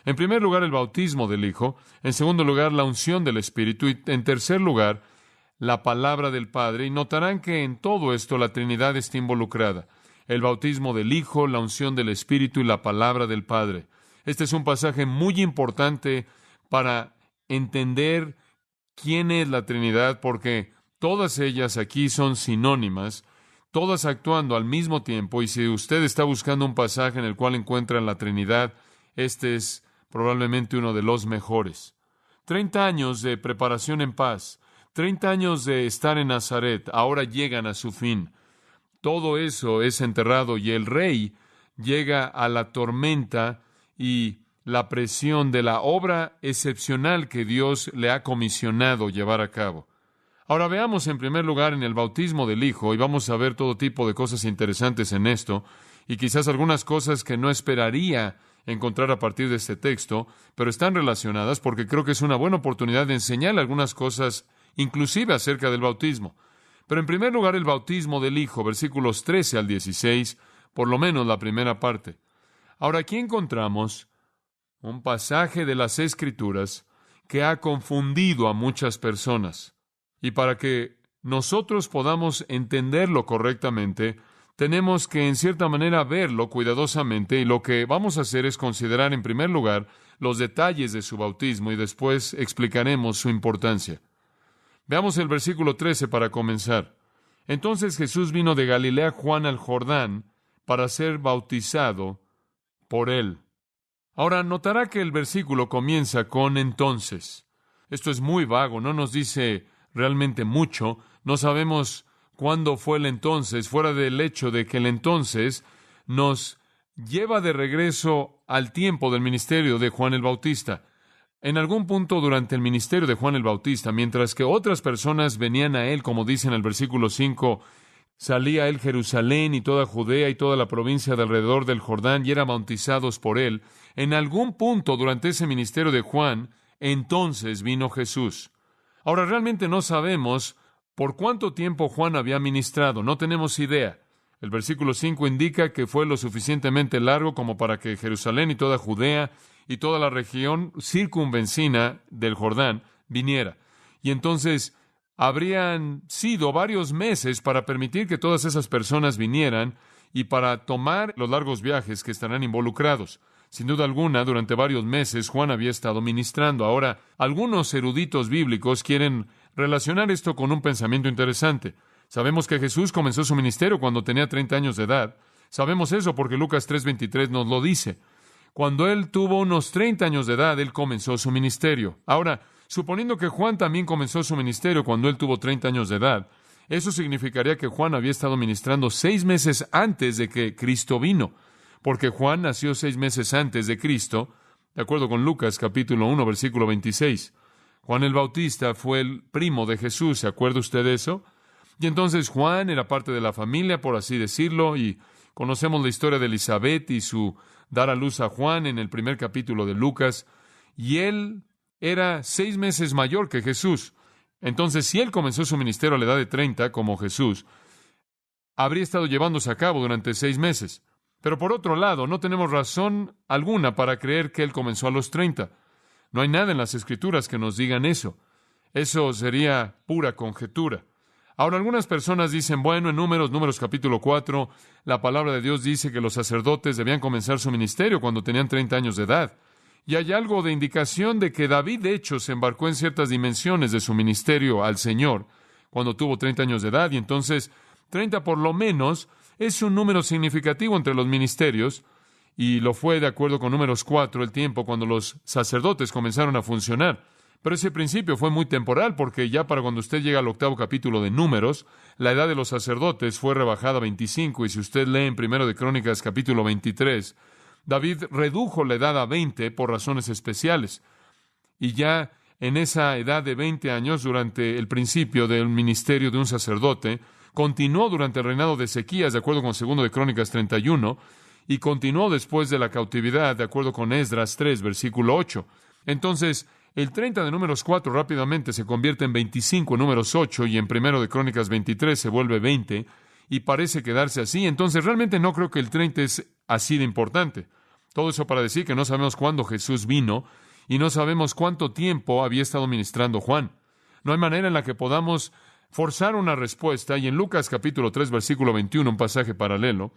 En primer lugar, el bautismo del Hijo. En segundo lugar, la unción del Espíritu. Y en tercer lugar, la palabra del Padre. Y notarán que en todo esto la Trinidad está involucrada. El bautismo del Hijo, la unción del Espíritu y la palabra del Padre. Este es un pasaje muy importante para entender quién es la Trinidad, porque todas ellas aquí son sinónimas, todas actuando al mismo tiempo, y si usted está buscando un pasaje en el cual encuentra la Trinidad, este es probablemente uno de los mejores. 30 años de preparación en paz, 30 años de estar en Nazaret, ahora llegan a su fin. Todo eso es enterrado y el rey llega a la tormenta y la presión de la obra excepcional que Dios le ha comisionado llevar a cabo. Ahora veamos en primer lugar en el bautismo del Hijo, y vamos a ver todo tipo de cosas interesantes en esto, y quizás algunas cosas que no esperaría encontrar a partir de este texto, pero están relacionadas porque creo que es una buena oportunidad de enseñarle algunas cosas, inclusive acerca del bautismo. Pero en primer lugar, el bautismo del Hijo, versículos 13 al 16, por lo menos la primera parte. Ahora, aquí encontramos un pasaje de las Escrituras que ha confundido a muchas personas. Y para que nosotros podamos entenderlo correctamente, tenemos que, en cierta manera, verlo cuidadosamente, y lo que vamos a hacer es considerar, en primer lugar, los detalles de su bautismo, y después explicaremos su importancia. Veamos el versículo 13 para comenzar. Entonces Jesús vino de Galilea Juan al Jordán para ser bautizado por él. Ahora, notará que el versículo comienza con entonces. Esto es muy vago, no nos dice realmente mucho, no sabemos cuándo fue el entonces, fuera del hecho de que el entonces nos lleva de regreso al tiempo del ministerio de Juan el Bautista. En algún punto durante el ministerio de Juan el Bautista, mientras que otras personas venían a él, como dice en el versículo 5, salía él Jerusalén y toda Judea y toda la provincia de alrededor del Jordán y eran bautizados por él. En algún punto durante ese ministerio de Juan, entonces vino Jesús. Ahora, realmente no sabemos por cuánto tiempo Juan había ministrado, no tenemos idea. El versículo 5 indica que fue lo suficientemente largo como para que Jerusalén y toda Judea y toda la región circunvecina del Jordán viniera. Y entonces habrían sido varios meses para permitir que todas esas personas vinieran y para tomar los largos viajes que estarán involucrados. Sin duda alguna, durante varios meses Juan había estado ministrando. Ahora, algunos eruditos bíblicos quieren relacionar esto con un pensamiento interesante. Sabemos que Jesús comenzó su ministerio cuando tenía 30 años de edad. Sabemos eso porque Lucas 3:23 nos lo dice. Cuando él tuvo unos 30 años de edad, él comenzó su ministerio. Ahora, suponiendo que Juan también comenzó su ministerio cuando él tuvo 30 años de edad, eso significaría que Juan había estado ministrando 6 meses antes de que Cristo vino, porque Juan nació 6 meses antes de Cristo, de acuerdo con Lucas capítulo 1, versículo 26. Juan el Bautista fue el primo de Jesús, ¿se acuerda usted de eso? Y entonces Juan era parte de la familia, por así decirlo, y conocemos la historia de Elizabeth y su dar a luz a Juan en el primer capítulo de Lucas, y él era 6 meses mayor que Jesús. Entonces, si él comenzó su ministerio a la edad de 30, como Jesús, habría estado llevándose a cabo durante 6 meses. Pero por otro lado, no tenemos razón alguna para creer que él comenzó a los 30. No hay nada en las Escrituras que nos digan eso. Eso sería pura conjetura. Ahora, algunas personas dicen, bueno, en Números capítulo 4, la palabra de Dios dice que los sacerdotes debían comenzar su ministerio cuando tenían 30 años de edad. Y hay algo de indicación de que David, de hecho, se embarcó en ciertas dimensiones de su ministerio al Señor cuando tuvo 30 años de edad. Y entonces, 30 por lo menos es un número significativo entre los ministerios, y lo fue de acuerdo con Números 4, el tiempo cuando los sacerdotes comenzaron a funcionar. Pero ese principio fue muy temporal, porque ya para cuando usted llega al 8º capítulo de Números, la edad de los sacerdotes fue rebajada a 25, y si usted lee en 1 de Crónicas capítulo 23, David redujo la edad a 20 por razones especiales. Y ya en esa edad de 20 años, durante el principio del ministerio de un sacerdote, continuó durante el reinado de Ezequías, de acuerdo con 2 de Crónicas 31, y continuó después de la cautividad, de acuerdo con Esdras 3, versículo 8. Entonces, el 30 de Números 4 rápidamente se convierte en 25 en Números 8, y en 1 de Crónicas 23 se vuelve 20, y parece quedarse así. Entonces, realmente no creo que el 30 es así de importante. Todo eso para decir que no sabemos cuándo Jesús vino y no sabemos cuánto tiempo había estado ministrando Juan. No hay manera en la que podamos forzar una respuesta, y en Lucas capítulo 3, versículo 21, un pasaje paralelo,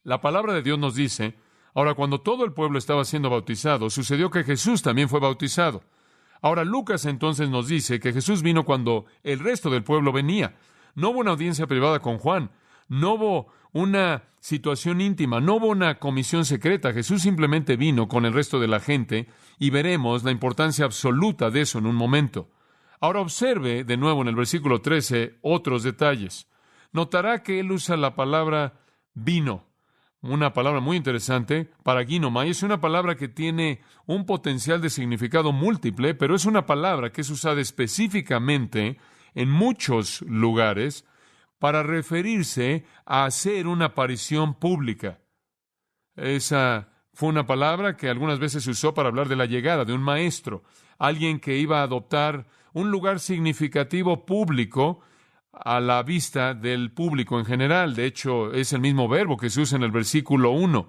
la palabra de Dios nos dice: ahora, cuando todo el pueblo estaba siendo bautizado, sucedió que Jesús también fue bautizado. Ahora, Lucas entonces nos dice que Jesús vino cuando el resto del pueblo venía. No hubo una audiencia privada con Juan, no hubo una situación íntima, no hubo una comisión secreta. Jesús simplemente vino con el resto de la gente, y veremos la importancia absoluta de eso en un momento. Ahora observe de nuevo en el versículo 13 otros detalles. Notará que él usa la palabra vino, una palabra muy interesante, paraginomai. Es una palabra que tiene un potencial de significado múltiple, pero es una palabra que es usada específicamente en muchos lugares para referirse a hacer una aparición pública. Esa fue una palabra que algunas veces se usó para hablar de la llegada de un maestro, alguien que iba a adoptar un lugar significativo público a la vista del público en general. De hecho, es el mismo verbo que se usa en el versículo 1.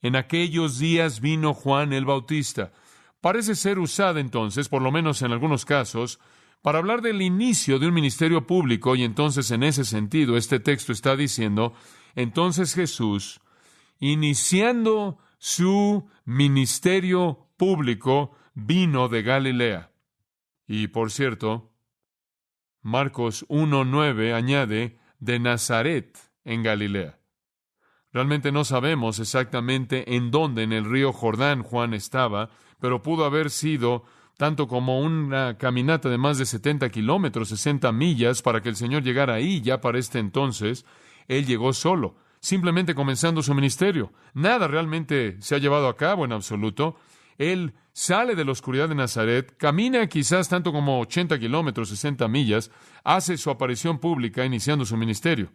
En aquellos días vino Juan el Bautista. Parece ser usada entonces, por lo menos en algunos casos, para hablar del inicio de un ministerio público, y entonces en ese sentido este texto está diciendo: entonces Jesús, iniciando su ministerio público, vino de Galilea. Y por cierto, Marcos 1:9 añade de Nazaret en Galilea. Realmente no sabemos exactamente en dónde en el río Jordán Juan estaba, pero pudo haber sido tanto como una caminata de más de 70 kilómetros, 60 millas, para que el Señor llegara ahí. Ya para este entonces, Él llegó solo, simplemente comenzando su ministerio. Nada realmente se ha llevado a cabo en absoluto. Él sale de la oscuridad de Nazaret, camina quizás tanto como 80 kilómetros, 60 millas, hace su aparición pública iniciando su ministerio.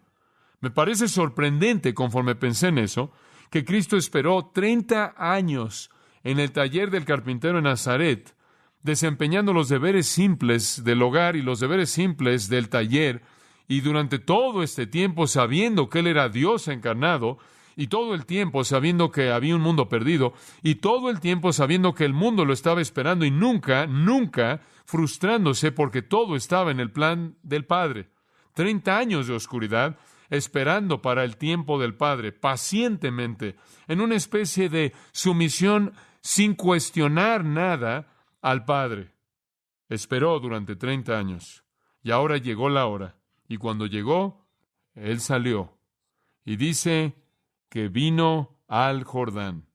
Me parece sorprendente, conforme pensé en eso, que Cristo esperó 30 años en el taller del carpintero en Nazaret, desempeñando los deberes simples del hogar y los deberes simples del taller, y durante todo este tiempo sabiendo que Él era Dios encarnado, y todo el tiempo sabiendo que había un mundo perdido, y todo el tiempo sabiendo que el mundo lo estaba esperando, y nunca frustrándose porque todo estaba en el plan del Padre. 30 años de oscuridad, esperando para el tiempo del Padre, pacientemente, en una especie de sumisión sin cuestionar nada al Padre. Esperó durante 30 años, y ahora llegó la hora, y cuando llegó, Él salió, y dice que vino al Jordán.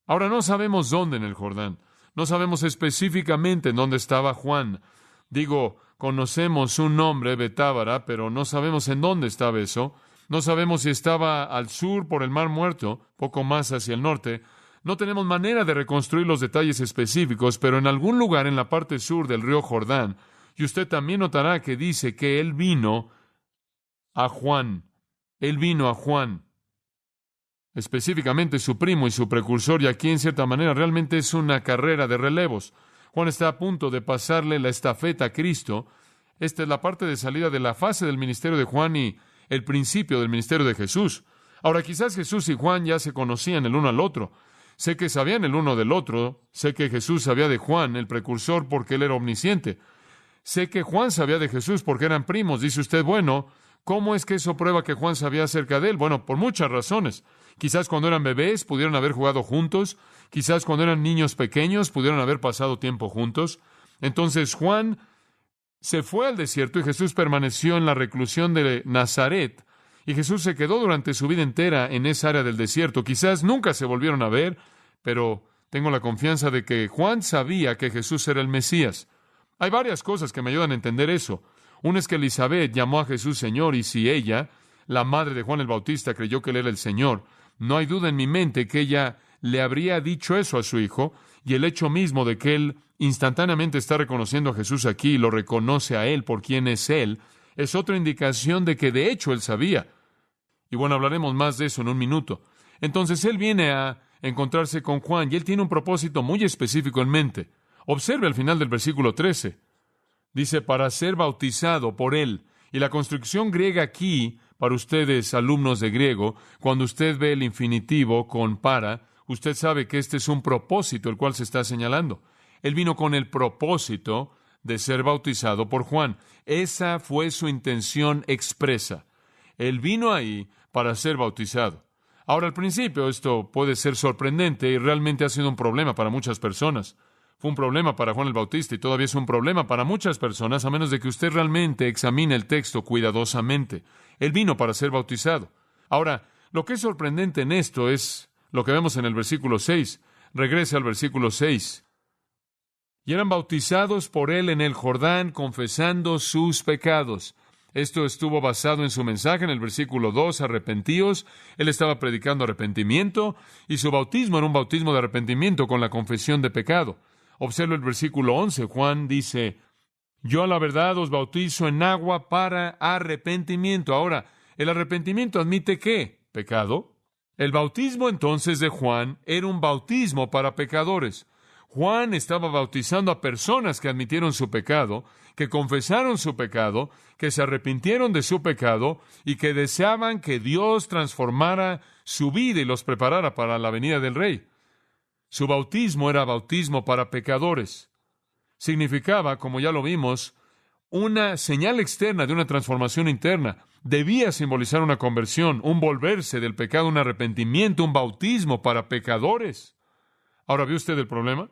Ahora no sabemos dónde en el Jordán, no sabemos específicamente en dónde estaba Juan. Conocemos un nombre, Betábara, pero no sabemos en dónde estaba eso. No sabemos si estaba al sur por el Mar Muerto, poco más hacia el norte. No tenemos manera de reconstruir los detalles específicos, pero en algún lugar en la parte sur del río Jordán. Y usted también notará que dice que Él vino a Juan. Él vino a Juan, específicamente su primo y su precursor, y aquí en cierta manera realmente es una carrera de relevos. Juan está a punto de pasarle la estafeta a Cristo. Esta es la parte de salida de la fase del ministerio de Juan y el principio del ministerio de Jesús. Ahora, quizás Jesús y Juan ya se conocían el uno al otro. Sé que sabían el uno del otro. Sé que Jesús sabía de Juan, el precursor, porque él era omnisciente. Sé que Juan sabía de Jesús porque eran primos. Dice usted, bueno, ¿cómo es que eso prueba que Juan sabía acerca de él? Bueno, por muchas razones. Quizás cuando eran bebés pudieron haber jugado juntos. Quizás cuando eran niños pequeños pudieron haber pasado tiempo juntos. Entonces Juan se fue al desierto y Jesús permaneció en la reclusión de Nazaret. Y Jesús se quedó durante su vida entera en esa área del desierto. Quizás nunca se volvieron a ver, pero tengo la confianza de que Juan sabía que Jesús era el Mesías. Hay varias cosas que me ayudan a entender eso. Una es que Elizabeth llamó a Jesús Señor, y si ella, la madre de Juan el Bautista, creyó que él era el Señor, no hay duda en mi mente que ella le habría dicho eso a su hijo, y el hecho mismo de que él instantáneamente está reconociendo a Jesús aquí y lo reconoce a él por quien es él, es otra indicación de que de hecho él sabía. Y bueno, hablaremos más de eso en un minuto. Entonces él viene a encontrarse con Juan y él tiene un propósito muy específico en mente. Observe al final del versículo 13. Dice, para ser bautizado por él. Y la construcción griega aquí, para ustedes, alumnos de griego, cuando usted ve el infinitivo con para, usted sabe que este es un propósito el cual se está señalando. Él vino con el propósito de ser bautizado por Juan. Esa fue su intención expresa. Él vino ahí para ser bautizado. Ahora, al principio esto puede ser sorprendente y realmente ha sido un problema para muchas personas. Fue un problema para Juan el Bautista y todavía es un problema para muchas personas, a menos de que usted realmente examine el texto cuidadosamente. Él vino para ser bautizado. Ahora, lo que es sorprendente en esto es lo que vemos en el versículo 6. Regrese al versículo 6. Y eran bautizados por él en el Jordán, confesando sus pecados. Esto estuvo basado en su mensaje en el versículo 2, arrepentíos. Él estaba predicando arrepentimiento, y su bautismo era un bautismo de arrepentimiento con la confesión de pecado. Observe el versículo 11. Juan dice, yo a la verdad os bautizo en agua para arrepentimiento. Ahora, ¿el arrepentimiento admite qué? ¿Pecado? El bautismo entonces de Juan era un bautismo para pecadores. Juan estaba bautizando a personas que admitieron su pecado, que confesaron su pecado, que se arrepintieron de su pecado y que deseaban que Dios transformara su vida y los preparara para la venida del Rey. Su bautismo era bautismo para pecadores. Significaba, como ya lo vimos, una señal externa de una transformación interna. Debía simbolizar una conversión, un volverse del pecado, un arrepentimiento, un bautismo para pecadores. Ahora, ¿ve usted el problema?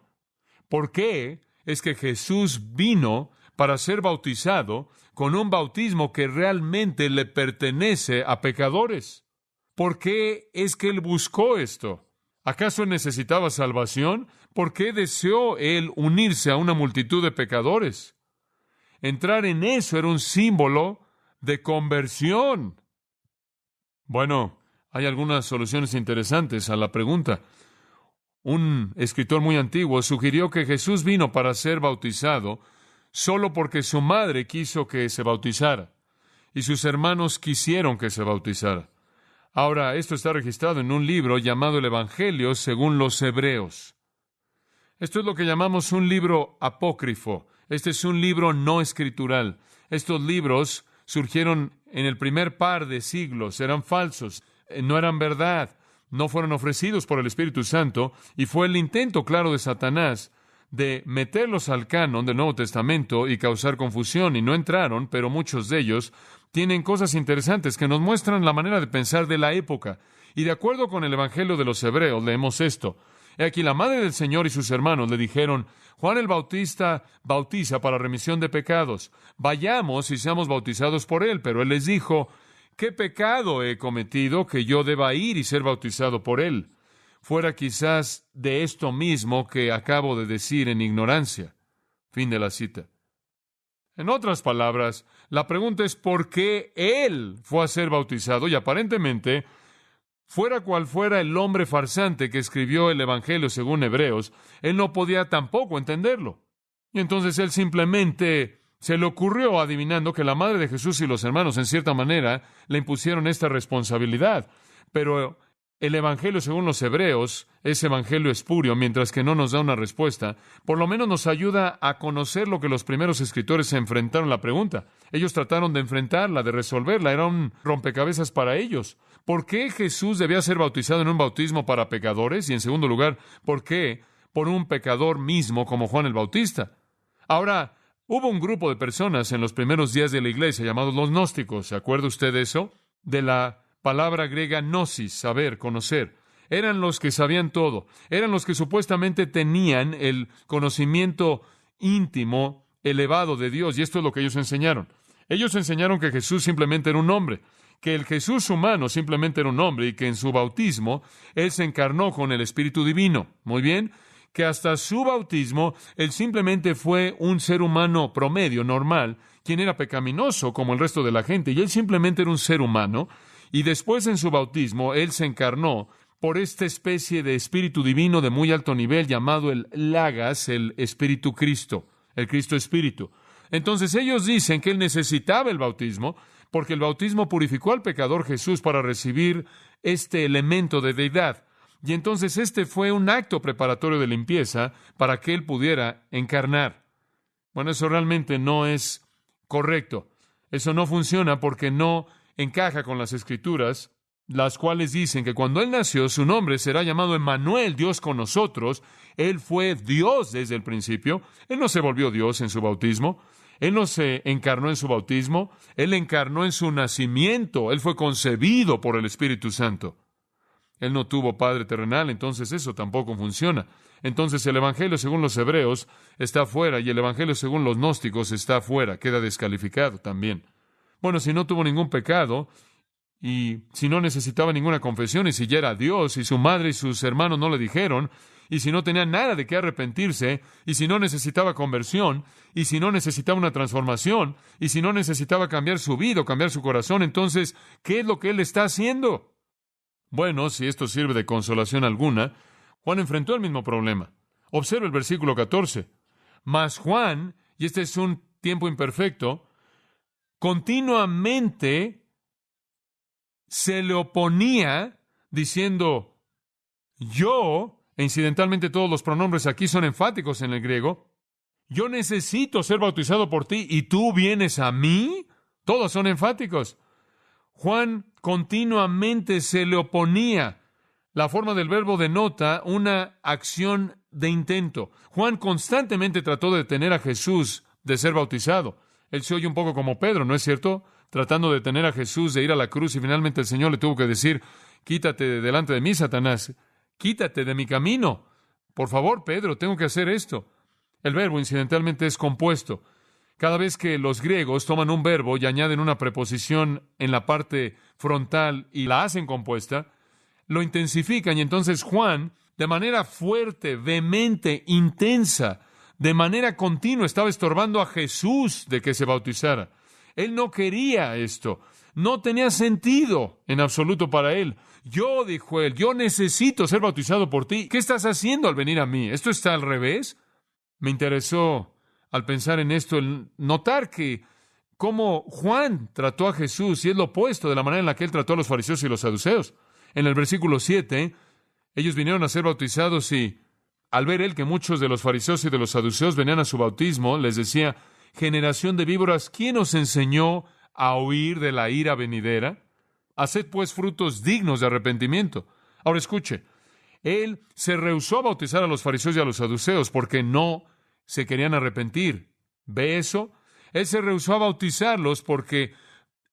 ¿Por qué es que Jesús vino para ser bautizado con un bautismo que realmente le pertenece a pecadores? ¿Por qué es que Él buscó esto? ¿Acaso Él necesitaba salvación? ¿Por qué deseó Él unirse a una multitud de pecadores? Entrar en eso era un símbolo de conversión. Bueno, hay algunas soluciones interesantes a la pregunta. Un escritor muy antiguo sugirió que Jesús vino para ser bautizado solo porque su madre quiso que se bautizara y sus hermanos quisieron que se bautizara. Ahora, esto está registrado en un libro llamado el Evangelio según los Hebreos. Esto es lo que llamamos un libro apócrifo. Este es un libro no escritural. Estos libros surgieron en el primer par de siglos, eran falsos, no eran verdad. No fueron ofrecidos por el Espíritu Santo, y fue el intento claro de Satanás de meterlos al canon del Nuevo Testamento y causar confusión, y no entraron, pero muchos de ellos tienen cosas interesantes que nos muestran la manera de pensar de la época. Y de acuerdo con el Evangelio de los Hebreos, leemos esto. He aquí la madre del Señor y sus hermanos le dijeron, Juan el Bautista bautiza para remisión de pecados. Vayamos y seamos bautizados por él. Pero él les dijo, ¿qué pecado he cometido que yo deba ir y ser bautizado por él? Fuera quizás de esto mismo que acabo de decir en ignorancia. Fin de la cita. En otras palabras, la pregunta es ¿por qué él fue a ser bautizado? Y aparentemente, fuera cual fuera el hombre farsante que escribió el Evangelio según Hebreos, él no podía tampoco entenderlo. Y entonces él simplemente se le ocurrió, adivinando, que la madre de Jesús y los hermanos, en cierta manera, le impusieron esta responsabilidad. Pero el Evangelio según los Hebreos es evangelio espurio, mientras que no nos da una respuesta. Por lo menos nos ayuda a conocer lo que los primeros escritores se enfrentaron a la pregunta. Ellos trataron de enfrentarla, de resolverla. Era un rompecabezas para ellos. ¿Por qué Jesús debía ser bautizado en un bautismo para pecadores? Y en segundo lugar, ¿por qué por un pecador mismo como Juan el Bautista? Ahora, hubo un grupo de personas en los primeros días de la iglesia llamados los gnósticos. ¿Se acuerda usted de eso? De la palabra griega gnosis, saber, conocer. Eran los que sabían todo. Eran los que supuestamente tenían el conocimiento íntimo, elevado de Dios. Y esto es lo que ellos enseñaron. Ellos enseñaron que Jesús simplemente era un hombre, que el Jesús humano simplemente era un hombre y que en su bautismo Él se encarnó con el Espíritu Divino. Muy bien. Que hasta su bautismo, Él simplemente fue un ser humano promedio, normal, quien era pecaminoso como el resto de la gente, y Él simplemente era un ser humano, y después en su bautismo, Él se encarnó por esta especie de Espíritu Divino de muy alto nivel llamado el Lagas, el Espíritu Cristo, el Cristo Espíritu. Entonces ellos dicen que Él necesitaba el bautismo, porque el bautismo purificó al pecador Jesús para recibir este elemento de deidad. Y entonces este fue un acto preparatorio de limpieza para que Él pudiera encarnar. Bueno, eso realmente no es correcto. Eso no funciona porque no encaja con las Escrituras. las cuales dicen que cuando Él nació, su nombre será llamado Emmanuel, Dios con nosotros. Él fue Dios desde el principio. Él no se volvió Dios en su bautismo. Él no se encarnó en su bautismo. Él encarnó en su nacimiento. Él fue concebido por el Espíritu Santo. Él no tuvo padre terrenal, entonces eso tampoco funciona. Entonces el Evangelio según los hebreos está fuera y el Evangelio según los gnósticos está fuera, queda descalificado también. Bueno, si no tuvo ningún pecado y si no necesitaba ninguna confesión y si ya era Dios y su madre y sus hermanos no le dijeron y si no tenía nada de qué arrepentirse y si no necesitaba conversión y si no necesitaba una transformación y si no necesitaba cambiar su vida o cambiar su corazón, entonces, ¿qué es lo que Él está haciendo? Bueno, si esto sirve de consolación alguna, Juan enfrentó el mismo problema. Observe el versículo 14. Mas Juan, y este es un tiempo imperfecto, continuamente se le oponía diciendo, yo, e incidentalmente todos los pronombres aquí son enfáticos en el griego, yo necesito ser bautizado por ti y tú vienes a mí. Todos son enfáticos. Juan continuamente se le oponía. La forma del verbo denota una acción de intento. Juan constantemente trató de detener a Jesús de ser bautizado. Él se oye un poco como Pedro, ¿no es cierto? Tratando de detener a Jesús de ir a la cruz y finalmente el Señor le tuvo que decir, quítate de delante de mí, Satanás, quítate de mi camino. Por favor, Pedro, tengo que hacer esto. El verbo incidentalmente es compuesto. Cada vez que los griegos toman un verbo y añaden una preposición en la parte frontal y la hacen compuesta, lo intensifican y entonces Juan, de manera fuerte, vehemente, intensa, de manera continua, estaba estorbando a Jesús de que se bautizara. Él no quería esto. No tenía sentido en absoluto para él. Yo, dijo él, yo necesito ser bautizado por ti. ¿Qué estás haciendo al venir a mí? ¿Esto está al revés? Me interesó al pensar en esto, el notar que cómo Juan trató a Jesús y es lo opuesto de la manera en la que él trató a los fariseos y los saduceos. En el versículo 7, ellos vinieron a ser bautizados y al ver él que muchos de los fariseos y de los saduceos venían a su bautismo, les decía, generación de víboras, ¿quién os enseñó a huir de la ira venidera? Haced pues frutos dignos de arrepentimiento. Ahora escuche, él se rehusó a bautizar a los fariseos y a los saduceos porque no se querían arrepentir. ¿Ve eso? Él se rehusó a bautizarlos porque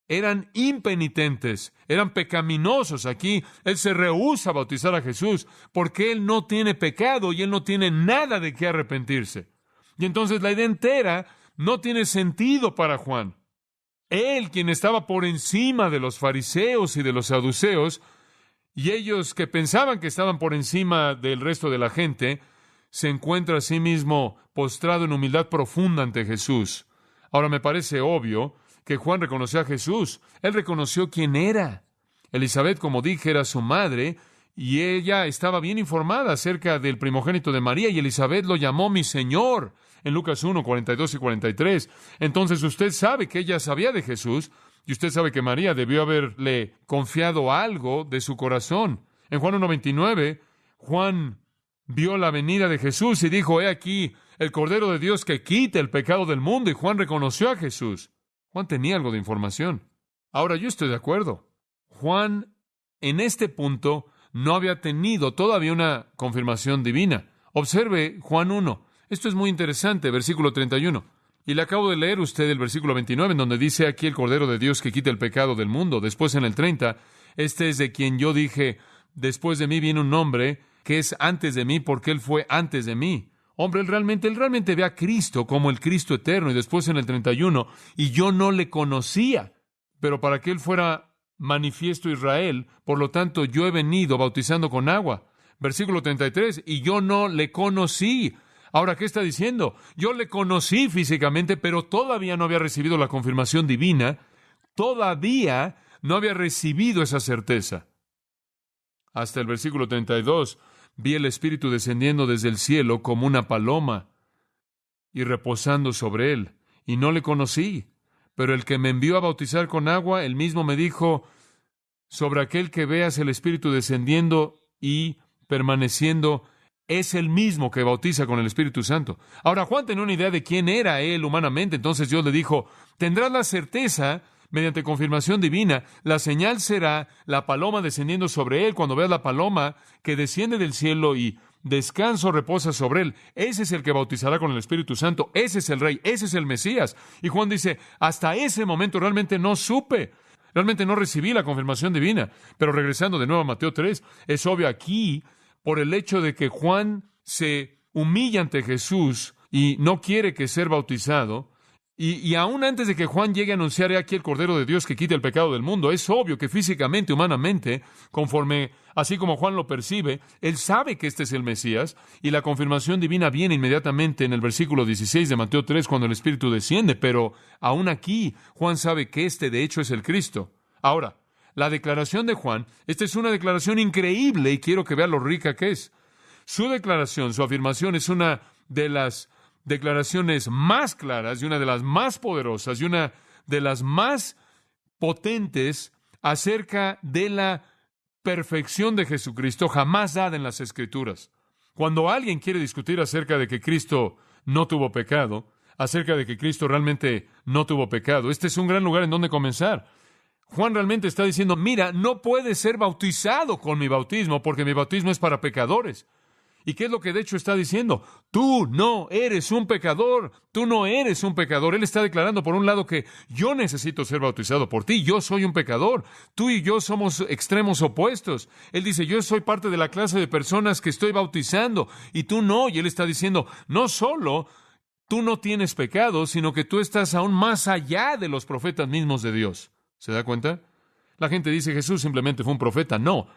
eran impenitentes, eran pecaminosos. Aquí él se rehúsa a bautizar a Jesús porque él no tiene pecado y él no tiene nada de qué arrepentirse. Y entonces la idea entera no tiene sentido para Juan. Él, quien estaba por encima de los fariseos y de los saduceos, y ellos que pensaban que estaban por encima del resto de la gente, se encuentra a sí mismo postrado en humildad profunda ante Jesús. Ahora me parece obvio que Juan reconoció a Jesús. Él reconoció quién era. Elizabeth, como dije, era su madre, y ella estaba bien informada acerca del primogénito de María, y Elizabeth lo llamó mi Señor, en Lucas 1, 42 y 43. Entonces usted sabe que ella sabía de Jesús, y usted sabe que María debió haberle confiado algo de su corazón. En Juan 1:29, Juan vio la venida de Jesús y dijo, he aquí el Cordero de Dios que quita el pecado del mundo, y Juan reconoció a Jesús. Juan tenía algo de información. Ahora, yo estoy de acuerdo. Juan, en este punto, no había tenido todavía una confirmación divina. Observe Juan 1. Esto es muy interesante, versículo 31. Y le acabo de leer usted el versículo 29, en donde dice aquí el Cordero de Dios que quita el pecado del mundo. Después en el 30, este es de quien yo dije, después de mí viene un hombre que es antes de mí porque él fue antes de mí. Hombre, él realmente ve a Cristo como el Cristo eterno. Y después en el 31, y yo no le conocía, pero para que él fuera manifiesto Israel, por lo tanto yo he venido bautizando con agua. Versículo 33, y yo no le conocí. Ahora, ¿qué está diciendo? Yo le conocí físicamente, pero todavía no había recibido la confirmación divina. Todavía no había recibido esa certeza. Hasta el versículo 32, vi el Espíritu descendiendo desde el cielo como una paloma y reposando sobre él, y no le conocí. Pero el que me envió a bautizar con agua, él mismo me dijo, sobre aquel que veas el Espíritu descendiendo y permaneciendo, es el mismo que bautiza con el Espíritu Santo. Ahora, Juan tenía una idea de quién era él humanamente, entonces Dios le dijo, tendrás la certeza mediante confirmación divina. La señal será la paloma descendiendo sobre él. Cuando veas la paloma que desciende del cielo y descanso reposa sobre él, ese es el que bautizará con el Espíritu Santo. Ese es el Rey, ese es el Mesías. Y Juan dice, hasta ese momento realmente no supe. Realmente no recibí la confirmación divina. Pero regresando de nuevo a Mateo 3, es obvio aquí, por el hecho de que Juan se humilla ante Jesús y no quiere que ser bautizado, y aún antes de que Juan llegue a anunciar "He aquí el Cordero de Dios que quita el pecado del mundo", es obvio que físicamente, humanamente, conforme, así como Juan lo percibe, él sabe que este es el Mesías, y la confirmación divina viene inmediatamente en el versículo 16 de Mateo 3, cuando el Espíritu desciende, pero aún aquí, Juan sabe que este de hecho es el Cristo. Ahora, la declaración de Juan, esta es una declaración increíble, y quiero que vea lo rica que es. Su declaración, su afirmación, es una de las declaraciones más claras y una de las más poderosas y una de las más potentes acerca de la perfección de Jesucristo jamás dada en las Escrituras. Cuando alguien quiere discutir acerca de que Cristo no tuvo pecado, acerca de que Cristo realmente no tuvo pecado, este es un gran lugar en donde comenzar. Juan realmente está diciendo, mira, no puedes ser bautizado con mi bautismo porque mi bautismo es para pecadores. ¿Y qué es lo que de hecho está diciendo? Tú no eres un pecador, tú no eres un pecador. Él está declarando por un lado que yo necesito ser bautizado por ti, yo soy un pecador, tú y yo somos extremos opuestos. Él dice, yo soy parte de la clase de personas que estoy bautizando y tú no. Y él está diciendo, no solo tú no tienes pecado, sino que tú estás aún más allá de los profetas mismos de Dios. ¿Se da cuenta? La gente dice, Jesús simplemente fue un profeta. No.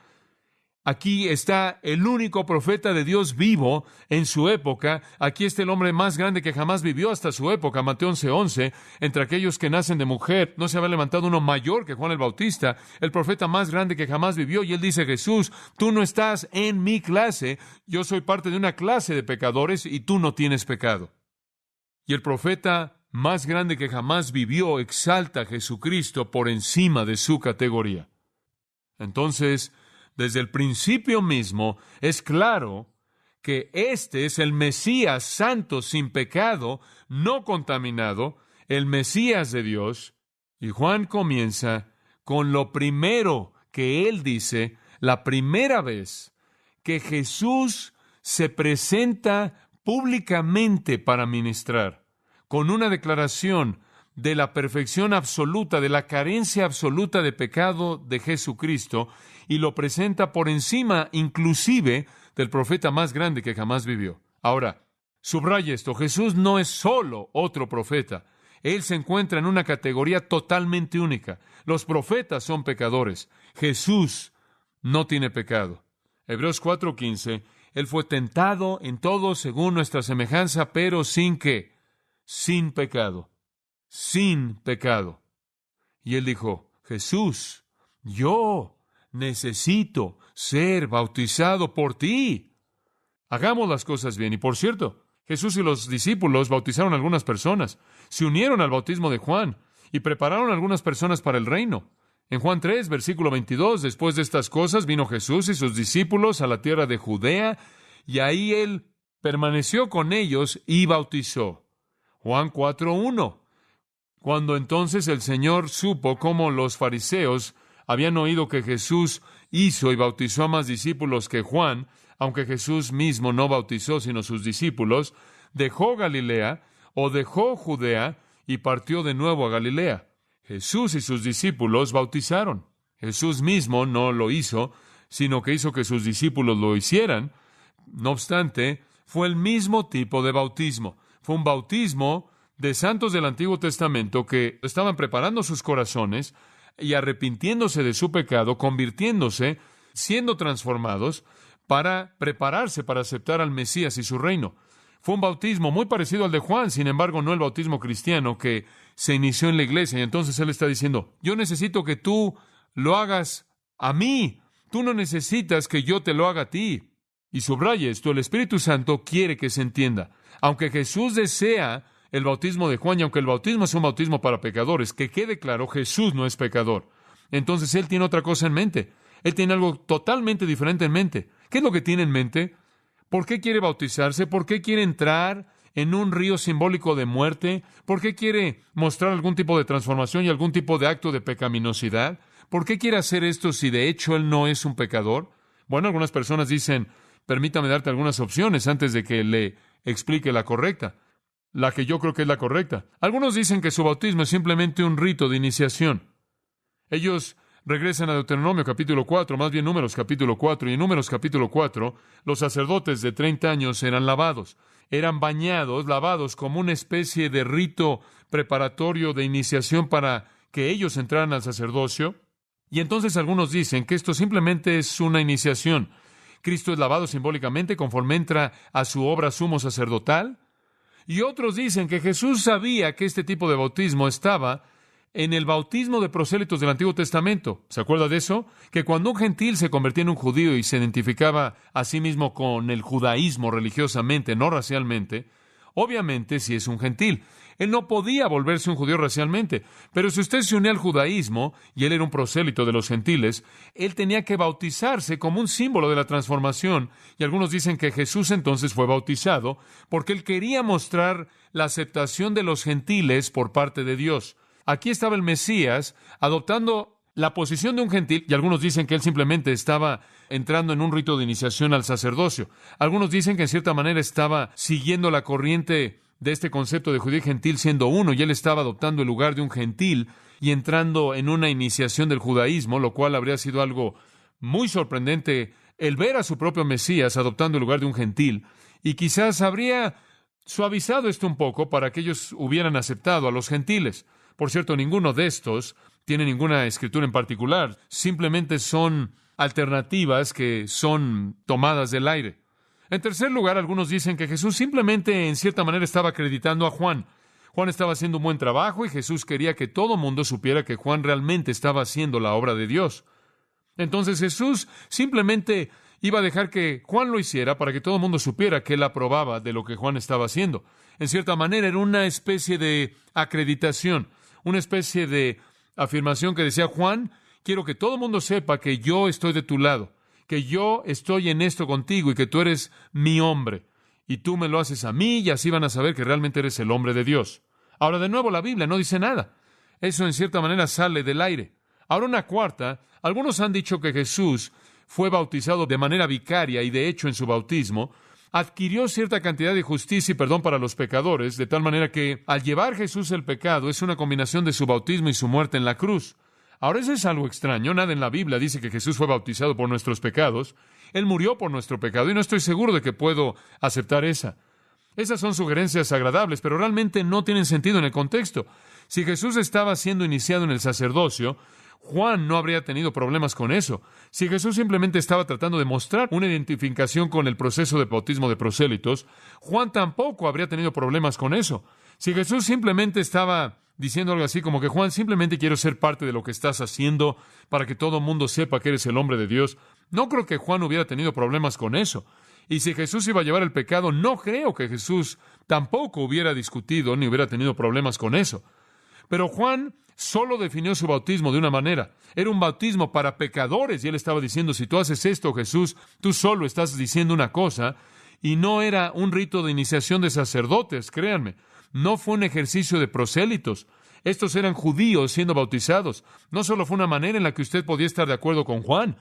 Aquí está el único profeta de Dios vivo en su época. Aquí está el hombre más grande que jamás vivió hasta su época. Mateo 11:11. Entre aquellos que nacen de mujer, no se había levantado uno mayor que Juan el Bautista, el profeta más grande que jamás vivió. Y él dice, Jesús, tú no estás en mi clase. Yo soy parte de una clase de pecadores y tú no tienes pecado. Y el profeta más grande que jamás vivió exalta a Jesucristo por encima de su categoría. Entonces, desde el principio mismo, es claro que este es el Mesías santo, sin pecado, no contaminado, el Mesías de Dios. Y Juan comienza con lo primero que él dice, la primera vez que Jesús se presenta públicamente para ministrar, con una declaración de la perfección absoluta, de la carencia absoluta de pecado de Jesucristo, y lo presenta por encima, inclusive, del profeta más grande que jamás vivió. Ahora, subraya esto, Jesús no es solo otro profeta. Él se encuentra en una categoría totalmente única. Los profetas son pecadores. Jesús no tiene pecado. Hebreos 4:15, Él fue tentado en todo según nuestra semejanza, pero sin ¿qué? Sin pecado. Sin pecado. Y Él dijo, Jesús, yo necesito ser bautizado por ti. Hagamos las cosas bien. Y por cierto, Jesús y los discípulos bautizaron a algunas personas, se unieron al bautismo de Juan y prepararon a algunas personas para el reino. En Juan 3, versículo 22, después de estas cosas vino Jesús y sus discípulos a la tierra de Judea, y ahí Él permaneció con ellos y bautizó. Juan 4:1. Cuando entonces el Señor supo cómo los fariseos habían oído que Jesús hizo y bautizó a más discípulos que Juan, aunque Jesús mismo no bautizó sino sus discípulos, dejó Galilea o dejó Judea y partió de nuevo a Galilea. Jesús y sus discípulos bautizaron. Jesús mismo no lo hizo, sino que hizo que sus discípulos lo hicieran. No obstante, fue el mismo tipo de bautismo. Fue un bautismo de santos del Antiguo Testamento que estaban preparando sus corazones y arrepintiéndose de su pecado, convirtiéndose, siendo transformados para prepararse para aceptar al Mesías y su reino. Fue un bautismo muy parecido al de Juan, sin embargo, no el bautismo cristiano que se inició en la iglesia. Y entonces Él está diciendo, yo necesito que tú lo hagas a mí. Tú no necesitas que yo te lo haga a ti. Y subraya esto, el Espíritu Santo quiere que se entienda. Aunque Jesús desea el bautismo de Juan, y aunque el bautismo es un bautismo para pecadores, que quede claro, Jesús no es pecador. Entonces Él tiene otra cosa en mente. Él tiene algo totalmente diferente en mente. ¿Qué es lo que tiene en mente? ¿Por qué quiere bautizarse? ¿Por qué quiere entrar en un río simbólico de muerte? ¿Por qué quiere mostrar algún tipo de transformación y algún tipo de acto de pecaminosidad? ¿Por qué quiere hacer esto si de hecho él no es un pecador? Bueno, algunas personas dicen, permítame darte algunas opciones antes de que le explique la correcta, la que yo creo que es la correcta. Algunos dicen que su bautismo es simplemente un rito de iniciación. Ellos regresan a Deuteronomio capítulo 4, más bien Números capítulo 4, y en Números capítulo 4, los sacerdotes de 30 años eran lavados, eran bañados, lavados como una especie de rito preparatorio de iniciación para que ellos entraran al sacerdocio. Y entonces algunos dicen que esto simplemente es una iniciación. Cristo es lavado simbólicamente conforme entra a su obra sumo sacerdotal. Y otros dicen que Jesús sabía que este tipo de bautismo estaba en el bautismo de prosélitos del Antiguo Testamento. ¿Se acuerda de eso? Que cuando un gentil se convertía en un judío y se identificaba a sí mismo con el judaísmo religiosamente, no racialmente, obviamente si es un gentil, él no podía volverse un judío racialmente. Pero si usted se unía al judaísmo y él era un prosélito de los gentiles, él tenía que bautizarse como un símbolo de la transformación. Y algunos dicen que Jesús entonces fue bautizado porque él quería mostrar la aceptación de los gentiles por parte de Dios. Aquí estaba el Mesías adoptando la posición de un gentil, y algunos dicen que él simplemente estaba entrando en un rito de iniciación al sacerdocio. Algunos dicen que en cierta manera estaba siguiendo la corriente de este concepto de judío y gentil siendo uno, y él estaba adoptando el lugar de un gentil y entrando en una iniciación del judaísmo, lo cual habría sido algo muy sorprendente el ver a su propio Mesías adoptando el lugar de un gentil, y quizás habría suavizado esto un poco para que ellos hubieran aceptado a los gentiles. Por cierto, ninguno de estos tiene ninguna escritura en particular, simplemente son alternativas que son tomadas del aire. En tercer lugar, algunos dicen que Jesús simplemente en cierta manera estaba acreditando a Juan. Juan estaba haciendo un buen trabajo y Jesús quería que todo mundo supiera que Juan realmente estaba haciendo la obra de Dios. Entonces Jesús simplemente iba a dejar que Juan lo hiciera para que todo el mundo supiera que él aprobaba de lo que Juan estaba haciendo. En cierta manera era una especie de acreditación, una especie de afirmación que decía, Juan, quiero que todo el mundo sepa que yo estoy de tu lado, que yo estoy en esto contigo y que tú eres mi hombre. Y tú me lo haces a mí y así van a saber que realmente eres el hombre de Dios. Ahora, de nuevo, la Biblia no dice nada. Eso en cierta manera sale del aire. Ahora, una cuarta, algunos han dicho que Jesús fue bautizado de manera vicaria y de hecho en su bautismo adquirió cierta cantidad de justicia y perdón para los pecadores, de tal manera que al llevar Jesús el pecado es una combinación de su bautismo y su muerte en la cruz. Ahora, eso es algo extraño. Nada en la Biblia dice que Jesús fue bautizado por nuestros pecados. Él murió por nuestro pecado y no estoy seguro de que puedo aceptar esa. Esas son sugerencias agradables, pero realmente no tienen sentido en el contexto. Si Jesús estaba siendo iniciado en el sacerdocio, Juan no habría tenido problemas con eso. Si Jesús simplemente estaba tratando de mostrar una identificación con el proceso de bautismo de prosélitos, Juan tampoco habría tenido problemas con eso. Si Jesús simplemente estaba diciendo algo así como que Juan, simplemente quiero ser parte de lo que estás haciendo para que todo el mundo sepa que eres el hombre de Dios, no creo que Juan hubiera tenido problemas con eso. Y si Jesús iba a llevar el pecado, no creo que Jesús tampoco hubiera discutido ni hubiera tenido problemas con eso. Pero Juan solo definió su bautismo de una manera. Era un bautismo para pecadores y él estaba diciendo, si tú haces esto, Jesús, tú solo estás diciendo una cosa, y no era un rito de iniciación de sacerdotes, créanme. No fue un ejercicio de prosélitos. Estos eran judíos siendo bautizados. No solo fue una manera en la que usted podía estar de acuerdo con Juan.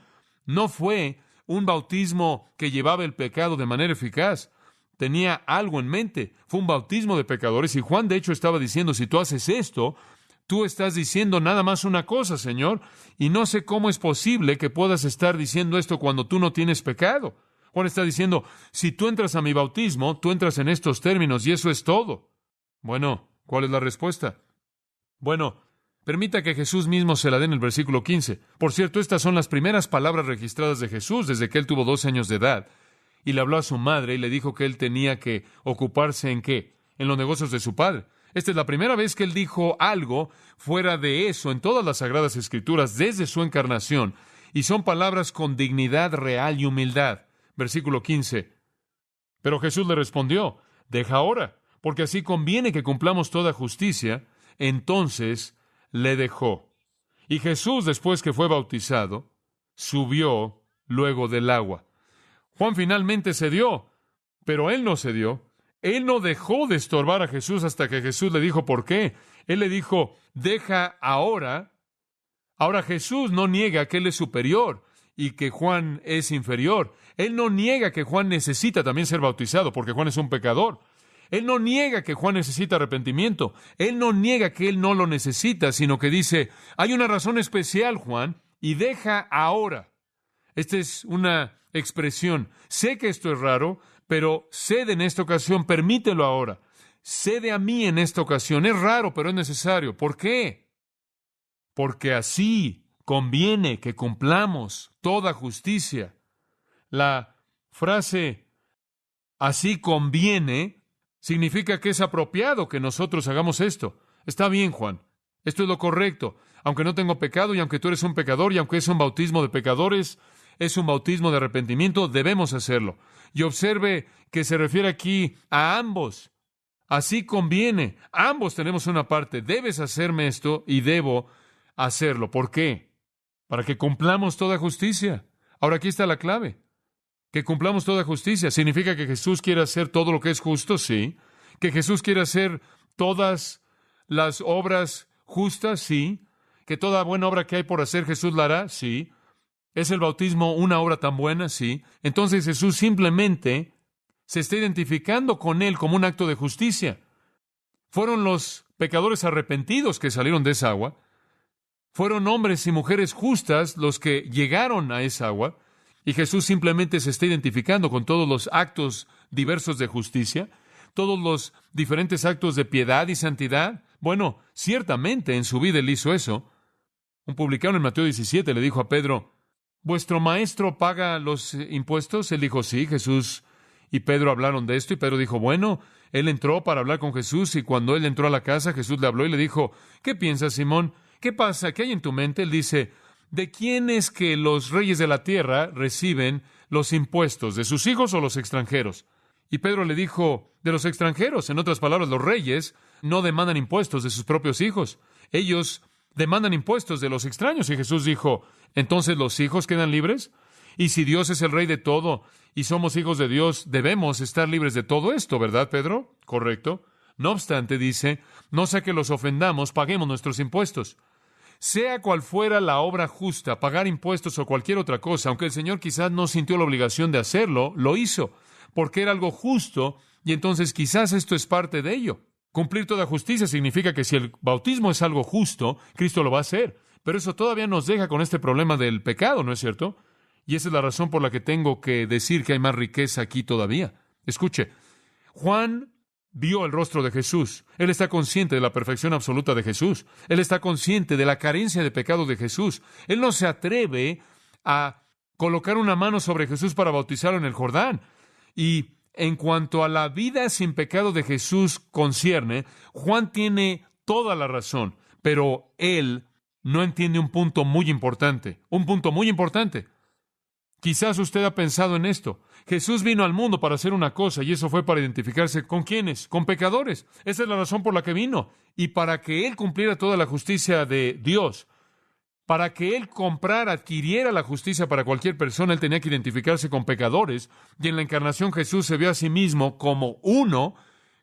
No fue un bautismo que llevaba el pecado de manera eficaz. Tenía algo en mente. Fue un bautismo de pecadores y Juan de hecho estaba diciendo, si tú haces esto, tú estás diciendo nada más una cosa, Señor, y no sé cómo es posible que puedas estar diciendo esto cuando tú no tienes pecado. Juan está diciendo, si tú entras a mi bautismo, tú entras en estos términos y eso es todo. Bueno, ¿cuál es la respuesta? Bueno, permita que Jesús mismo se la dé en el versículo 15. Por cierto, estas son las primeras palabras registradas de Jesús desde que él tuvo 12 años de edad. Y le habló a su madre y le dijo que él tenía que ocuparse ¿en qué? En los negocios de su padre. Esta es la primera vez que él dijo algo fuera de eso en todas las Sagradas Escrituras desde su encarnación. Y son palabras con dignidad real y humildad. Versículo 15. Pero Jesús le respondió, deja ahora, porque así conviene que cumplamos toda justicia. Entonces le dejó. Y Jesús, después que fue bautizado, subió luego del agua. Juan finalmente cedió, pero él no cedió. Él no dejó de estorbar a Jesús hasta que Jesús le dijo por qué. Él le dijo, deja ahora. Ahora Jesús no niega que Él es superior y que Juan es inferior. Él no niega que Juan necesita también ser bautizado porque Juan es un pecador. Él no niega que Juan necesita arrepentimiento. Él no niega que él no lo necesita, sino que dice, hay una razón especial, Juan, y deja ahora. Esta es una expresión. Sé que esto es raro, pero cede en esta ocasión, permítelo ahora. Cede a mí en esta ocasión. Es raro, pero es necesario. ¿Por qué? Porque así conviene que cumplamos toda justicia. La frase así conviene significa que es apropiado que nosotros hagamos esto. Está bien, Juan. Esto es lo correcto. Aunque no tengo pecado y aunque tú eres un pecador y aunque es un bautismo de pecadores, es un bautismo de arrepentimiento, debemos hacerlo. Y observe que se refiere aquí a ambos. Así conviene. Ambos tenemos una parte. Debes hacerme esto y debo hacerlo. ¿Por qué? Para que cumplamos toda justicia. Ahora aquí está la clave. Que cumplamos toda justicia. ¿Significa que Jesús quiere hacer todo lo que es justo? Sí. ¿Que Jesús quiere hacer todas las obras justas? Sí. ¿Que toda buena obra que hay por hacer Jesús la hará? Sí. ¿Es el bautismo una obra tan buena? Sí. Entonces Jesús simplemente se está identificando con Él como un acto de justicia. Fueron los pecadores arrepentidos que salieron de esa agua. Fueron hombres y mujeres justas los que llegaron a esa agua. Y Jesús simplemente se está identificando con todos los actos diversos de justicia, todos los diferentes actos de piedad y santidad. Bueno, ciertamente en su vida Él hizo eso. Un publicano en Mateo 17 le dijo a Pedro, ¿vuestro maestro paga los impuestos? Él dijo, sí. Jesús y Pedro hablaron de esto y Pedro dijo, bueno, él entró para hablar con Jesús y cuando él entró a la casa, Jesús le habló y le dijo, ¿qué piensas, Simón? ¿Qué pasa? ¿Qué hay en tu mente? Él dice, ¿de quién es que los reyes de la tierra reciben los impuestos? ¿De sus hijos o los extranjeros? Y Pedro le dijo, de los extranjeros. En otras palabras, los reyes no demandan impuestos de sus propios hijos. Ellos demandan impuestos de los extraños. Y Jesús dijo, ¿entonces los hijos quedan libres? Y si Dios es el rey de todo y somos hijos de Dios, debemos estar libres de todo esto, ¿verdad, Pedro? Correcto. No obstante, dice, no sea que los ofendamos, paguemos nuestros impuestos. Sea cual fuera la obra justa, pagar impuestos o cualquier otra cosa, aunque el Señor quizás no sintió la obligación de hacerlo, lo hizo, porque era algo justo, y entonces quizás esto es parte de ello. Cumplir toda justicia significa que si el bautismo es algo justo, Cristo lo va a hacer. Pero eso todavía nos deja con este problema del pecado, ¿no es cierto? Y esa es la razón por la que tengo que decir que hay más riqueza aquí todavía. Escuche, Juan vio el rostro de Jesús. Él está consciente de la perfección absoluta de Jesús. Él está consciente de la carencia de pecado de Jesús. Él no se atreve a colocar una mano sobre Jesús para bautizarlo en el Jordán. Y en cuanto a la vida sin pecado de Jesús concierne, Juan tiene toda la razón, pero él no entiende un punto muy importante. Un punto muy importante. Quizás usted ha pensado en esto. Jesús vino al mundo para hacer una cosa, y eso fue para identificarse ¿con quiénes? Con pecadores. Esa es la razón por la que vino. Y para que Él cumpliera toda la justicia de Dios, para que Él comprara, adquiriera la justicia para cualquier persona, Él tenía que identificarse con pecadores. Y en la encarnación Jesús se vio a sí mismo como uno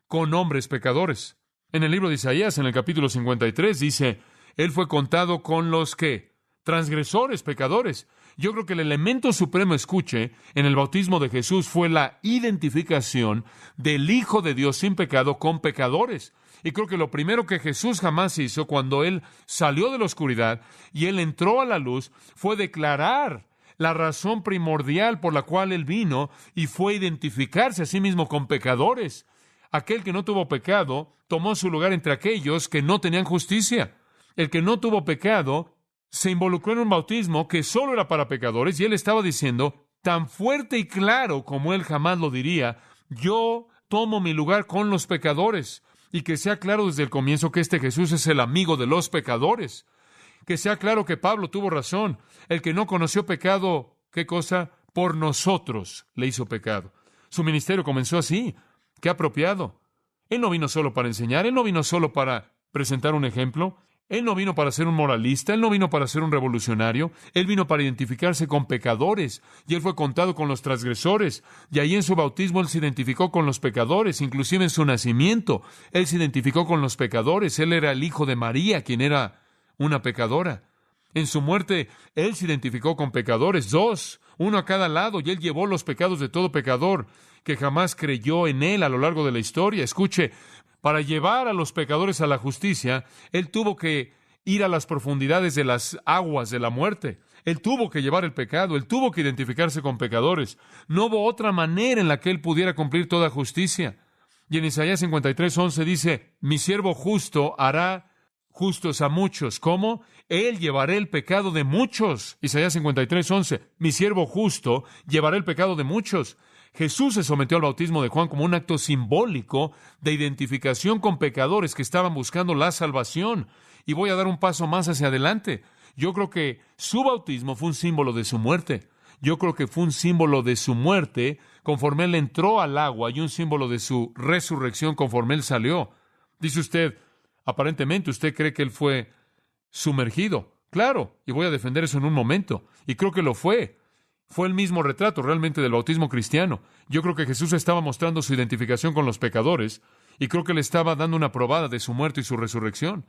con hombres pecadores. En el libro de Isaías, en el capítulo 53, dice, Él fue contado con los que transgresores, pecadores. Yo creo que el elemento supremo, escuche, en el bautismo de Jesús fue la identificación del Hijo de Dios sin pecado con pecadores. Y creo que lo primero que Jesús jamás hizo cuando Él salió de la oscuridad y Él entró a la luz fue declarar la razón primordial por la cual Él vino y fue identificarse a sí mismo con pecadores. Aquel que no tuvo pecado tomó su lugar entre aquellos que no tenían justicia. El que no tuvo pecado se involucró en un bautismo que solo era para pecadores y Él estaba diciendo, tan fuerte y claro como Él jamás lo diría, yo tomo mi lugar con los pecadores. Y que sea claro desde el comienzo que este Jesús es el amigo de los pecadores. Que sea claro que Pablo tuvo razón. El que no conoció pecado, ¿qué cosa? Por nosotros le hizo pecado. Su ministerio comenzó así. ¡Qué apropiado! Él no vino solo para enseñar, Él no vino solo para presentar un ejemplo. Él no vino para ser un moralista, Él no vino para ser un revolucionario, Él vino para identificarse con pecadores, y Él fue contado con los transgresores, y ahí en su bautismo Él se identificó con los pecadores, inclusive en su nacimiento, Él se identificó con los pecadores, Él era el hijo de María, quien era una pecadora. En su muerte, Él se identificó con pecadores, dos, uno a cada lado, y Él llevó los pecados de todo pecador que jamás creyó en Él a lo largo de la historia. Escuche, para llevar a los pecadores a la justicia, Él tuvo que ir a las profundidades de las aguas de la muerte. Él tuvo que llevar el pecado, Él tuvo que identificarse con pecadores. No hubo otra manera en la que Él pudiera cumplir toda justicia. Y en Isaías 53:11 dice, mi siervo justo hará justos a muchos. ¿Cómo? Él llevará el pecado de muchos. Isaías 53:11, mi siervo justo llevará el pecado de muchos. Jesús se sometió al bautismo de Juan como un acto simbólico de identificación con pecadores que estaban buscando la salvación. Y voy a dar un paso más hacia adelante. Yo creo que su bautismo fue un símbolo de su muerte. Yo creo que fue un símbolo de su muerte conforme Él entró al agua y un símbolo de su resurrección conforme Él salió. Dice usted, aparentemente usted cree que Él fue sumergido. Claro, y voy a defender eso en un momento. Y creo que lo fue. Fue el mismo retrato realmente del bautismo cristiano. Yo creo que Jesús estaba mostrando su identificación con los pecadores y creo que le estaba dando una probada de su muerte y su resurrección.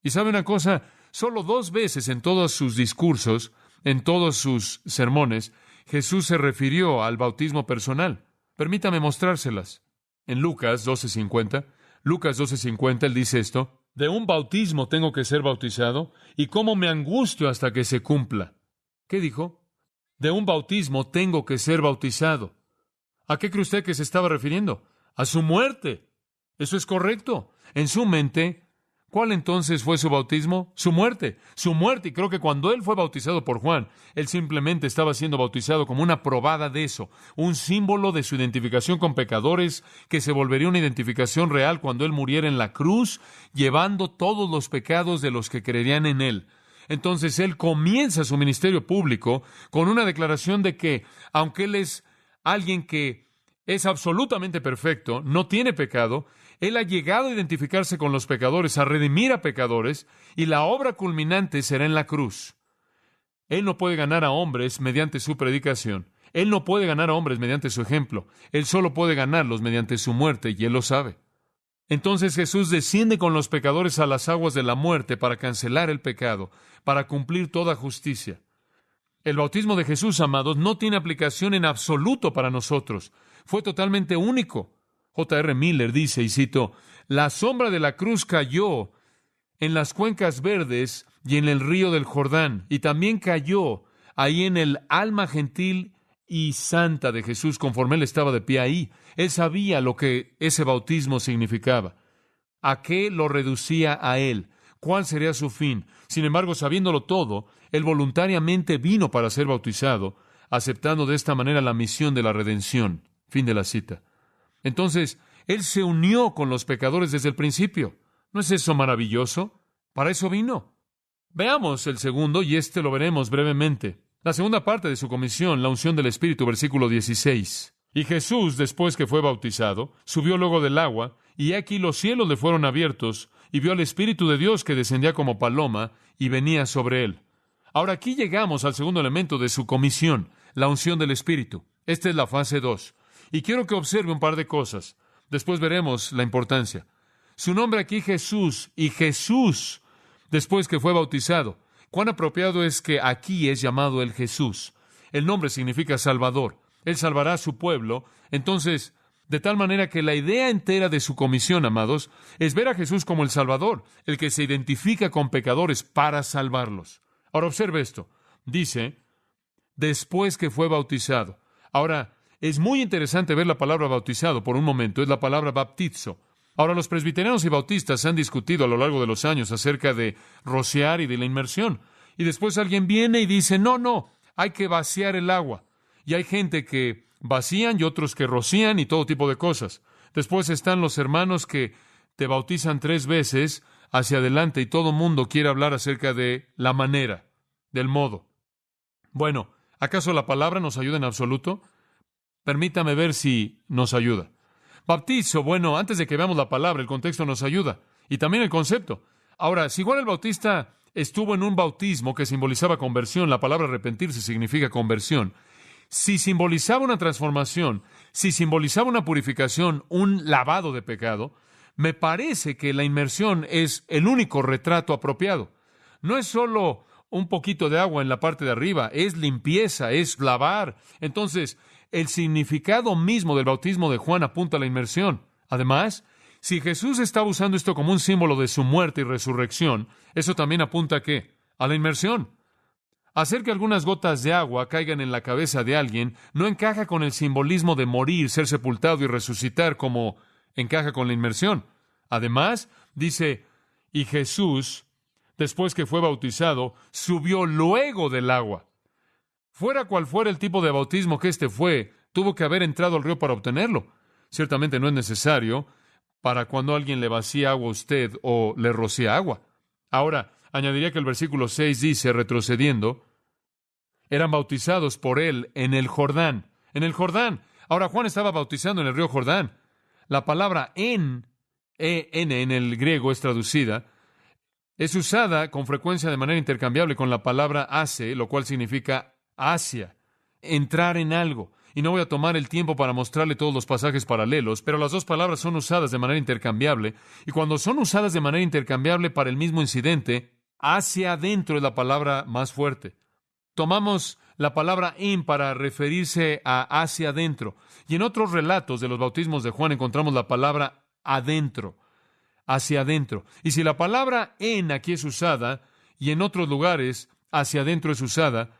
Y sabe una cosa, solo 2 veces en todos sus discursos, en todos sus sermones, Jesús se refirió al bautismo personal. Permítame mostrárselas. En Lucas 12:50, Él dice esto, de un bautismo tengo que ser bautizado, y cómo me angustio hasta que se cumpla. ¿Qué dijo? De un bautismo tengo que ser bautizado. ¿A qué cree usted que se estaba refiriendo? A su muerte. Eso es correcto. En su mente, ¿cuál entonces fue su bautismo? Su muerte. Su muerte. Y creo que cuando Él fue bautizado por Juan, Él simplemente estaba siendo bautizado como una probada de eso. Un símbolo de su identificación con pecadores que se volvería una identificación real cuando Él muriera en la cruz, llevando todos los pecados de los que creerían en Él. Entonces Él comienza su ministerio público con una declaración de que, aunque Él es alguien que es absolutamente perfecto, no tiene pecado, Él ha llegado a identificarse con los pecadores, a redimir a pecadores, y la obra culminante será en la cruz. Él no puede ganar a hombres mediante su predicación. Él no puede ganar a hombres mediante su ejemplo. Él solo puede ganarlos mediante su muerte, y Él lo sabe. Entonces Jesús desciende con los pecadores a las aguas de la muerte para cancelar el pecado, para cumplir toda justicia. El bautismo de Jesús, amados, no tiene aplicación en absoluto para nosotros. Fue totalmente único. J.R. Miller dice, y cito, la sombra de la cruz cayó en las cuencas verdes y en el río del Jordán, y también cayó ahí en el alma gentil y santa de Jesús conforme Él estaba de pie ahí. Él sabía lo que ese bautismo significaba. ¿A qué lo reducía a Él? ¿Cuál sería su fin? Sin embargo, sabiéndolo todo, Él voluntariamente vino para ser bautizado, aceptando de esta manera la misión de la redención. Fin de la cita. Entonces, Él se unió con los pecadores desde el principio. ¿No es eso maravilloso? Para eso vino. Veamos el segundo, y lo veremos brevemente. La segunda parte de su comisión, la unción del Espíritu, versículo 16. Y Jesús, después que fue bautizado, subió luego del agua, y aquí los cielos le fueron abiertos, y vio al Espíritu de Dios que descendía como paloma y venía sobre él. Ahora aquí llegamos al segundo elemento de su comisión, la unción del Espíritu. Esta es la fase 2. Y quiero que observe un par de cosas. Después veremos la importancia. Su nombre aquí, Jesús, y Jesús, después que fue bautizado. Cuán apropiado es que aquí es llamado el Jesús. El nombre significa Salvador. Él salvará a su pueblo. Entonces, de tal manera que la idea entera de su comisión, amados, es ver a Jesús como el Salvador, el que se identifica con pecadores para salvarlos. Ahora observe esto. Dice, después que fue bautizado. Ahora, es muy interesante ver la palabra bautizado por un momento. Es la palabra baptizo. Ahora, los presbiterianos y bautistas han discutido a lo largo de los años acerca de rociar y de la inmersión. Y después alguien viene y dice, no, hay que vaciar el agua. Y hay gente que vacían y otros que rocían y todo tipo de cosas. Después están los hermanos que te bautizan 3 veces hacia adelante y todo mundo quiere hablar acerca de la manera, del modo. Bueno, ¿acaso la palabra nos ayuda en absoluto? Permítame ver si nos ayuda. Bautizo, bueno, antes de que veamos la palabra, el contexto nos ayuda. Y también el concepto. Ahora, si Juan el Bautista estuvo en un bautismo que simbolizaba conversión, la palabra arrepentirse significa conversión. Si simbolizaba una transformación, si simbolizaba una purificación, un lavado de pecado, me parece que la inmersión es el único retrato apropiado. No es solo un poquito de agua en la parte de arriba, es limpieza, es lavar. Entonces, el significado mismo del bautismo de Juan apunta a la inmersión. Además, si Jesús estaba usando esto como un símbolo de su muerte y resurrección, eso también apunta ¿a qué? A la inmersión. Hacer que algunas gotas de agua caigan en la cabeza de alguien no encaja con el simbolismo de morir, ser sepultado y resucitar como encaja con la inmersión. Además, dice, y Jesús, después que fue bautizado, subió luego del agua. Fuera cual fuera el tipo de bautismo que este fue, tuvo que haber entrado al río para obtenerlo. Ciertamente no es necesario para cuando alguien le vacía agua a usted o le rocía agua. Ahora, añadiría que el versículo 6 dice, retrocediendo, eran bautizados por él en el Jordán. En el Jordán. Ahora, Juan estaba bautizando en el río Jordán. La palabra en el griego es traducida. Es usada con frecuencia de manera intercambiable con la palabra hace, lo cual significa hacia, entrar en algo. Y no voy a tomar el tiempo para mostrarle todos los pasajes paralelos, pero las dos palabras son usadas de manera intercambiable, y cuando son usadas de manera intercambiable para el mismo incidente, hacia adentro es la palabra más fuerte. Tomamos la palabra en para referirse a hacia adentro, y en otros relatos de los bautismos de Juan encontramos la palabra adentro, hacia adentro. Y si la palabra en aquí es usada, y en otros lugares hacia adentro es usada,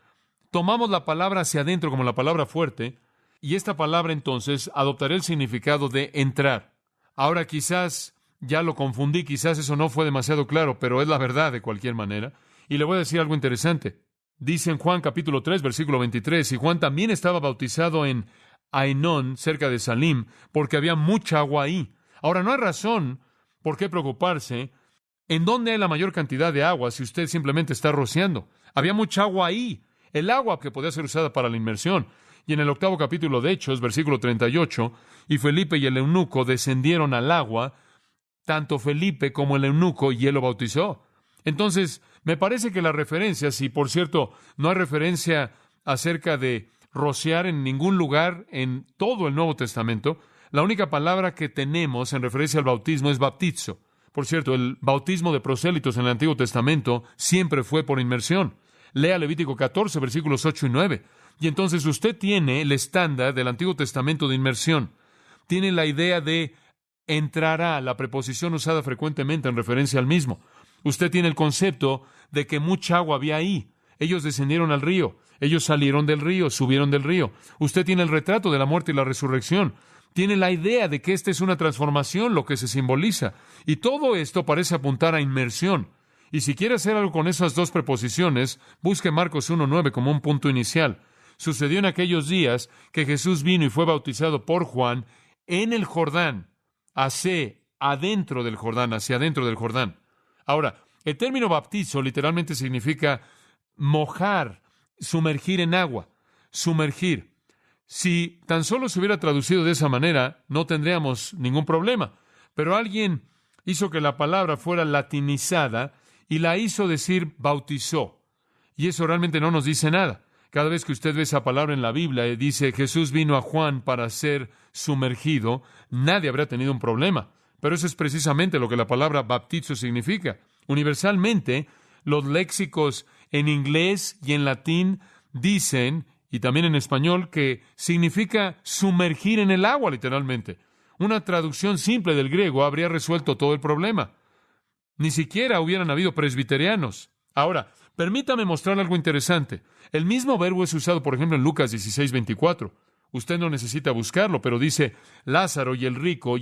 tomamos la palabra hacia adentro como la palabra fuerte, y esta palabra entonces adoptará el significado de entrar. Ahora quizás ya lo confundí, quizás eso no fue demasiado claro, pero es la verdad de cualquier manera. Y le voy a decir algo interesante. Dice en Juan capítulo 3, versículo 23, y Juan también estaba bautizado en Ainón, cerca de Salim, porque había mucha agua ahí. Ahora, no hay razón por qué preocuparse en dónde hay la mayor cantidad de agua si usted simplemente está rociando. Había mucha agua ahí, el agua que podía ser usada para la inmersión. Y en el 8º capítulo de Hechos, versículo 38, y Felipe y el eunuco descendieron al agua, tanto Felipe como el eunuco, y él lo bautizó. Entonces, me parece que las referencias, y por cierto, no hay referencia acerca de rociar en ningún lugar en todo el Nuevo Testamento, la única palabra que tenemos en referencia al bautismo es baptizo. Por cierto, el bautismo de prosélitos en el Antiguo Testamento siempre fue por inmersión. Lea Levítico 14, versículos 8 y 9. Y entonces usted tiene el estándar del Antiguo Testamento de inmersión. Tiene la idea de entrará, la preposición usada frecuentemente en referencia al mismo. Usted tiene el concepto de que mucha agua había ahí. Ellos descendieron al río. Ellos salieron del río, subieron del río. Usted tiene el retrato de la muerte y la resurrección. Tiene la idea de que esta es una transformación, lo que se simboliza. Y todo esto parece apuntar a inmersión. Y si quiere hacer algo con esas dos preposiciones, busque Marcos 1:9 como un punto inicial. Sucedió en aquellos días que Jesús vino y fue bautizado por Juan en el Jordán, hacia adentro del Jordán. Ahora, el término bautizo literalmente significa mojar, sumergir en agua, sumergir. Si tan solo se hubiera traducido de esa manera, no tendríamos ningún problema. Pero alguien hizo que la palabra fuera latinizada y la hizo decir bautizó. Y eso realmente no nos dice nada. Cada vez que usted ve esa palabra en la Biblia y dice Jesús vino a Juan para ser sumergido, nadie habrá tenido un problema. Pero eso es precisamente lo que la palabra bautizo significa. Universalmente, los léxicos en inglés y en latín dicen, y también en español, que significa sumergir en el agua, literalmente. Una traducción simple del griego habría resuelto todo el problema. Ni siquiera hubieran habido presbiterianos. Ahora, permítame mostrar algo interesante. El mismo verbo es usado, por ejemplo, en Lucas 16:24. Usted no necesita buscarlo, pero dice Lázaro y el rico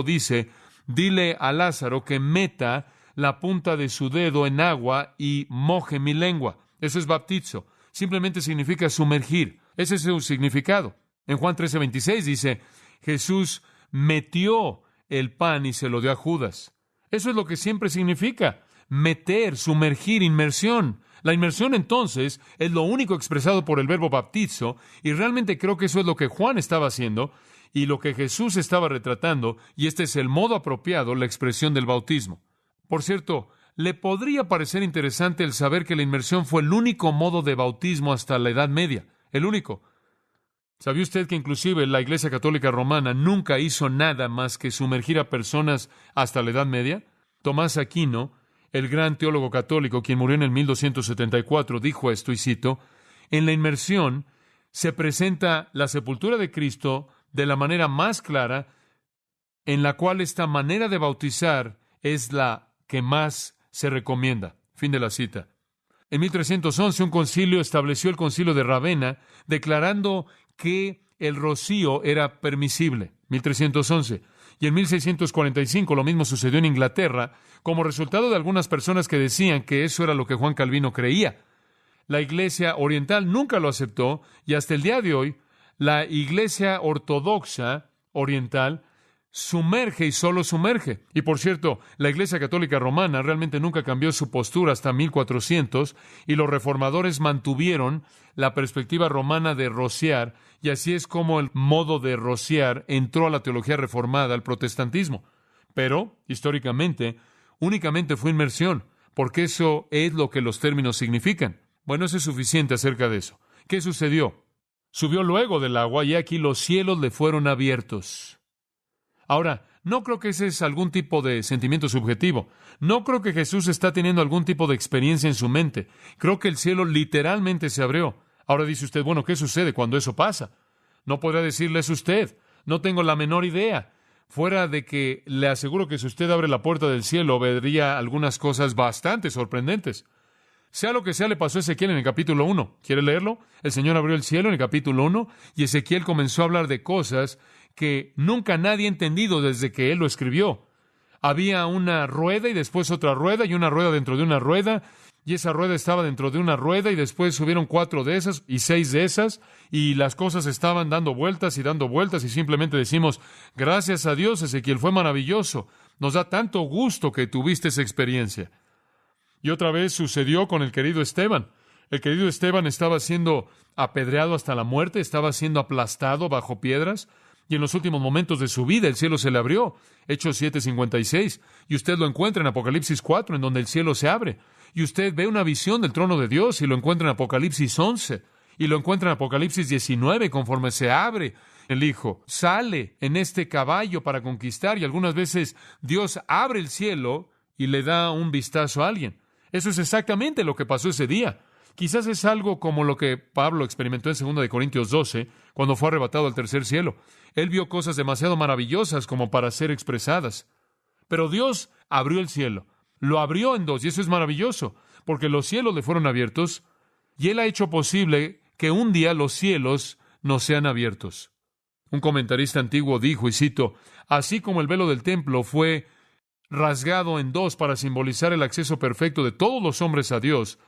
dice, dile a Lázaro que meta la punta de su dedo en agua y moje mi lengua. Eso es bautizo. Simplemente significa sumergir. Ese es su significado. En Juan 13:26 dice, Jesús metió el pan y se lo dio a Judas. Eso es lo que siempre significa. Meter, sumergir, inmersión. La inmersión entonces es lo único expresado por el verbo bautizo, y realmente creo que eso es lo que Juan estaba haciendo y lo que Jesús estaba retratando, y este es el modo apropiado, la expresión del bautismo. Por cierto, le podría parecer interesante el saber que la inmersión fue el único modo de bautismo hasta la Edad Media. El único. ¿Sabía usted que inclusive la Iglesia Católica Romana nunca hizo nada más que sumergir a personas hasta la Edad Media? Tomás Aquino, el gran teólogo católico, quien murió en el 1274, dijo esto, y cito: en la inmersión se presenta la sepultura de Cristo de la manera más clara, en la cual esta manera de bautizar es la que más se recomienda. Fin de la cita. En 1311, un concilio estableció el Concilio de Ravenna, declarando que el rocío era permisible. 1311. Y en 1645 lo mismo sucedió en Inglaterra, como resultado de algunas personas que decían que eso era lo que Juan Calvino creía. La Iglesia Oriental nunca lo aceptó, y hasta el día de hoy, la Iglesia Ortodoxa Oriental sumerge y solo sumerge. Y por cierto, la Iglesia Católica Romana realmente nunca cambió su postura hasta 1400, y los reformadores mantuvieron la perspectiva romana de rociar, y así es como el modo de rociar entró a la teología reformada, al protestantismo. Pero, históricamente, únicamente fue inmersión, porque eso es lo que los términos significan. Bueno, eso es suficiente acerca de eso. ¿Qué sucedió? Subió luego del agua, y aquí los cielos le fueron abiertos. Ahora, no creo que ese es algún tipo de sentimiento subjetivo. No creo que Jesús está teniendo algún tipo de experiencia en su mente. Creo que el cielo literalmente se abrió. Ahora dice usted, bueno, ¿qué sucede cuando eso pasa? No podrá decirles usted. No tengo la menor idea. Fuera de que le aseguro que si usted abre la puerta del cielo, vería algunas cosas bastante sorprendentes. Sea lo que sea, le pasó a Ezequiel en el capítulo 1. ¿Quiere leerlo? El Señor abrió el cielo en el capítulo 1 y Ezequiel comenzó a hablar de cosas que nunca nadie ha entendido desde que él lo escribió. Había una rueda y después otra rueda y una rueda dentro de una rueda, y esa rueda estaba dentro de una rueda y después subieron 4 de esas y 6 de esas, y las cosas estaban dando vueltas y simplemente decimos, gracias a Dios, Ezequiel, fue maravilloso. Nos da tanto gusto que tuviste esa experiencia. Y otra vez sucedió con el querido Esteban. El querido Esteban estaba siendo apedreado hasta la muerte, estaba siendo aplastado bajo piedras, y en los últimos momentos de su vida el cielo se le abrió. Hechos 7:56. Y usted lo encuentra en Apocalipsis 4, en donde el cielo se abre. Y usted ve una visión del trono de Dios y lo encuentra en Apocalipsis 11. Y lo encuentra en Apocalipsis 19, conforme se abre el Hijo. Sale en este caballo para conquistar, y algunas veces Dios abre el cielo y le da un vistazo a alguien. Eso es exactamente lo que pasó ese día. Quizás es algo como lo que Pablo experimentó en 2 de Corintios 12, cuando fue arrebatado al tercer cielo. Él vio cosas demasiado maravillosas como para ser expresadas. Pero Dios abrió el cielo. Lo abrió en dos, y eso es maravilloso, porque los cielos le fueron abiertos, y Él ha hecho posible que un día los cielos nos sean abiertos. Un comentarista antiguo dijo, y cito, así como el velo del templo fue rasgado en dos para simbolizar el acceso perfecto de todos los hombres a Dios,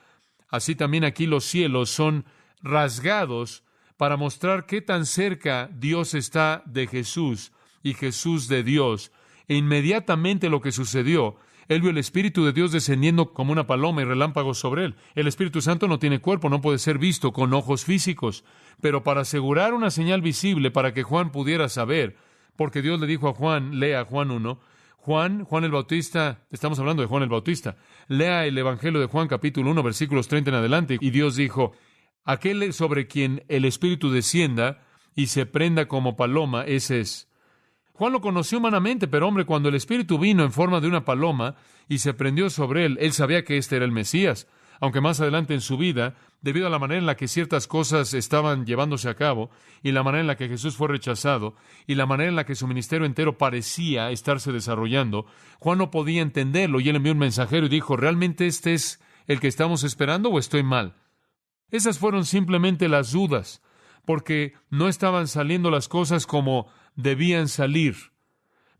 así también aquí los cielos son rasgados para mostrar qué tan cerca Dios está de Jesús y Jesús de Dios. E inmediatamente lo que sucedió, él vio el Espíritu de Dios descendiendo como una paloma y relámpagos sobre él. El Espíritu Santo no tiene cuerpo, no puede ser visto con ojos físicos, pero para asegurar una señal visible para que Juan pudiera saber, porque Dios le dijo a Juan, lea Juan 1, Juan el Bautista, estamos hablando de Juan el Bautista, lea el Evangelio de Juan capítulo 1, versículos 30 en adelante, y Dios dijo, aquel sobre quien el Espíritu descienda y se prenda como paloma, ese es. Juan lo conoció humanamente, pero hombre, cuando el Espíritu vino en forma de una paloma y se prendió sobre él, él sabía que este era el Mesías, aunque más adelante en su vida, debido a la manera en la que ciertas cosas estaban llevándose a cabo, y la manera en la que Jesús fue rechazado, y la manera en la que su ministerio entero parecía estarse desarrollando, Juan no podía entenderlo, y él envió un mensajero y dijo, ¿realmente este es el que estamos esperando o estoy mal? Esas fueron simplemente las dudas, porque no estaban saliendo las cosas como debían salir.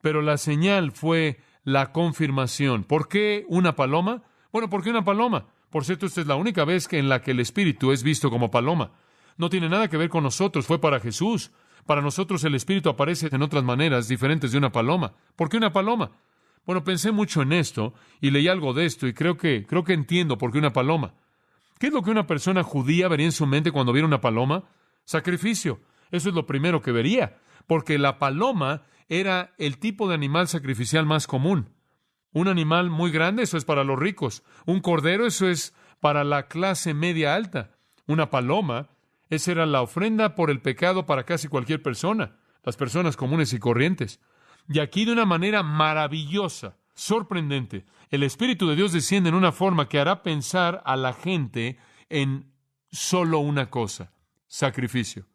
Pero la señal fue la confirmación. ¿Por qué una paloma? Bueno, ¿por qué una paloma? Por cierto, esta es la única vez en la que el Espíritu es visto como paloma. No tiene nada que ver con nosotros, fue para Jesús. Para nosotros el Espíritu aparece en otras maneras diferentes de una paloma. ¿Por qué una paloma? Bueno, pensé mucho en esto y leí algo de esto y creo que entiendo por qué una paloma. ¿Qué es lo que una persona judía vería en su mente cuando viera una paloma? Sacrificio. Eso es lo primero que vería, porque la paloma era el tipo de animal sacrificial más común. Un animal muy grande, eso es para los ricos. Un cordero, eso es para la clase media alta. Una paloma, esa era la ofrenda por el pecado para casi cualquier persona, las personas comunes y corrientes. Y aquí, de una manera maravillosa, sorprendente, el Espíritu de Dios desciende en una forma que hará pensar a la gente en solo una cosa: sacrificio.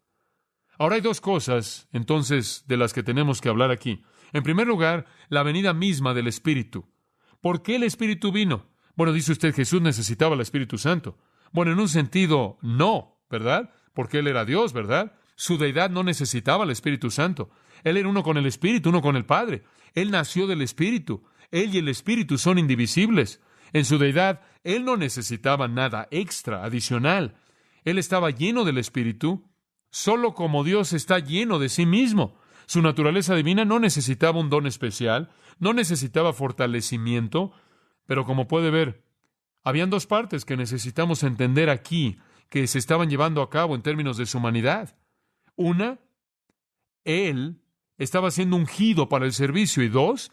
Ahora hay dos cosas, entonces, de las que tenemos que hablar aquí. En primer lugar, la venida misma del Espíritu. ¿Por qué el Espíritu vino? Bueno, dice usted, Jesús necesitaba el Espíritu Santo. Bueno, en un sentido, no, ¿verdad? Porque Él era Dios, ¿verdad? Su deidad no necesitaba el Espíritu Santo. Él era uno con el Espíritu, uno con el Padre. Él nació del Espíritu. Él y el Espíritu son indivisibles. En su deidad, Él no necesitaba nada extra, adicional. Él estaba lleno del Espíritu, solo como Dios está lleno de sí mismo. Su naturaleza divina no necesitaba un don especial, no necesitaba fortalecimiento, pero como puede ver, habían dos partes que necesitamos entender aquí que se estaban llevando a cabo en términos de su humanidad. Una, Él estaba siendo ungido para el servicio, y dos,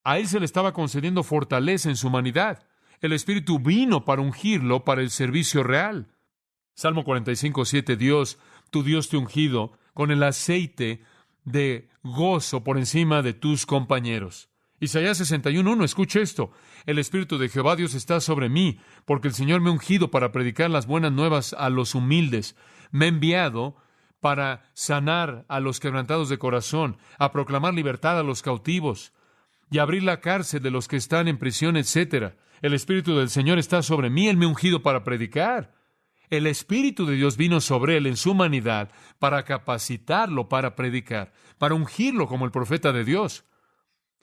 a Él se le estaba concediendo fortaleza en su humanidad. El Espíritu vino para ungirlo para el servicio real. Salmo 45:7, Dios, tu Dios te ha ungido con el aceite de gozo por encima de tus compañeros. Isaías 61:1, escuche esto: el Espíritu de Jehová Dios está sobre mí, porque el Señor me ha ungido para predicar las buenas nuevas a los humildes. Me ha enviado para sanar a los quebrantados de corazón, a proclamar libertad a los cautivos y abrir la cárcel de los que están en prisión, etc. El Espíritu del Señor está sobre mí, Él me ha ungido para predicar. El Espíritu de Dios vino sobre Él en su humanidad para capacitarlo para predicar, para ungirlo como el profeta de Dios.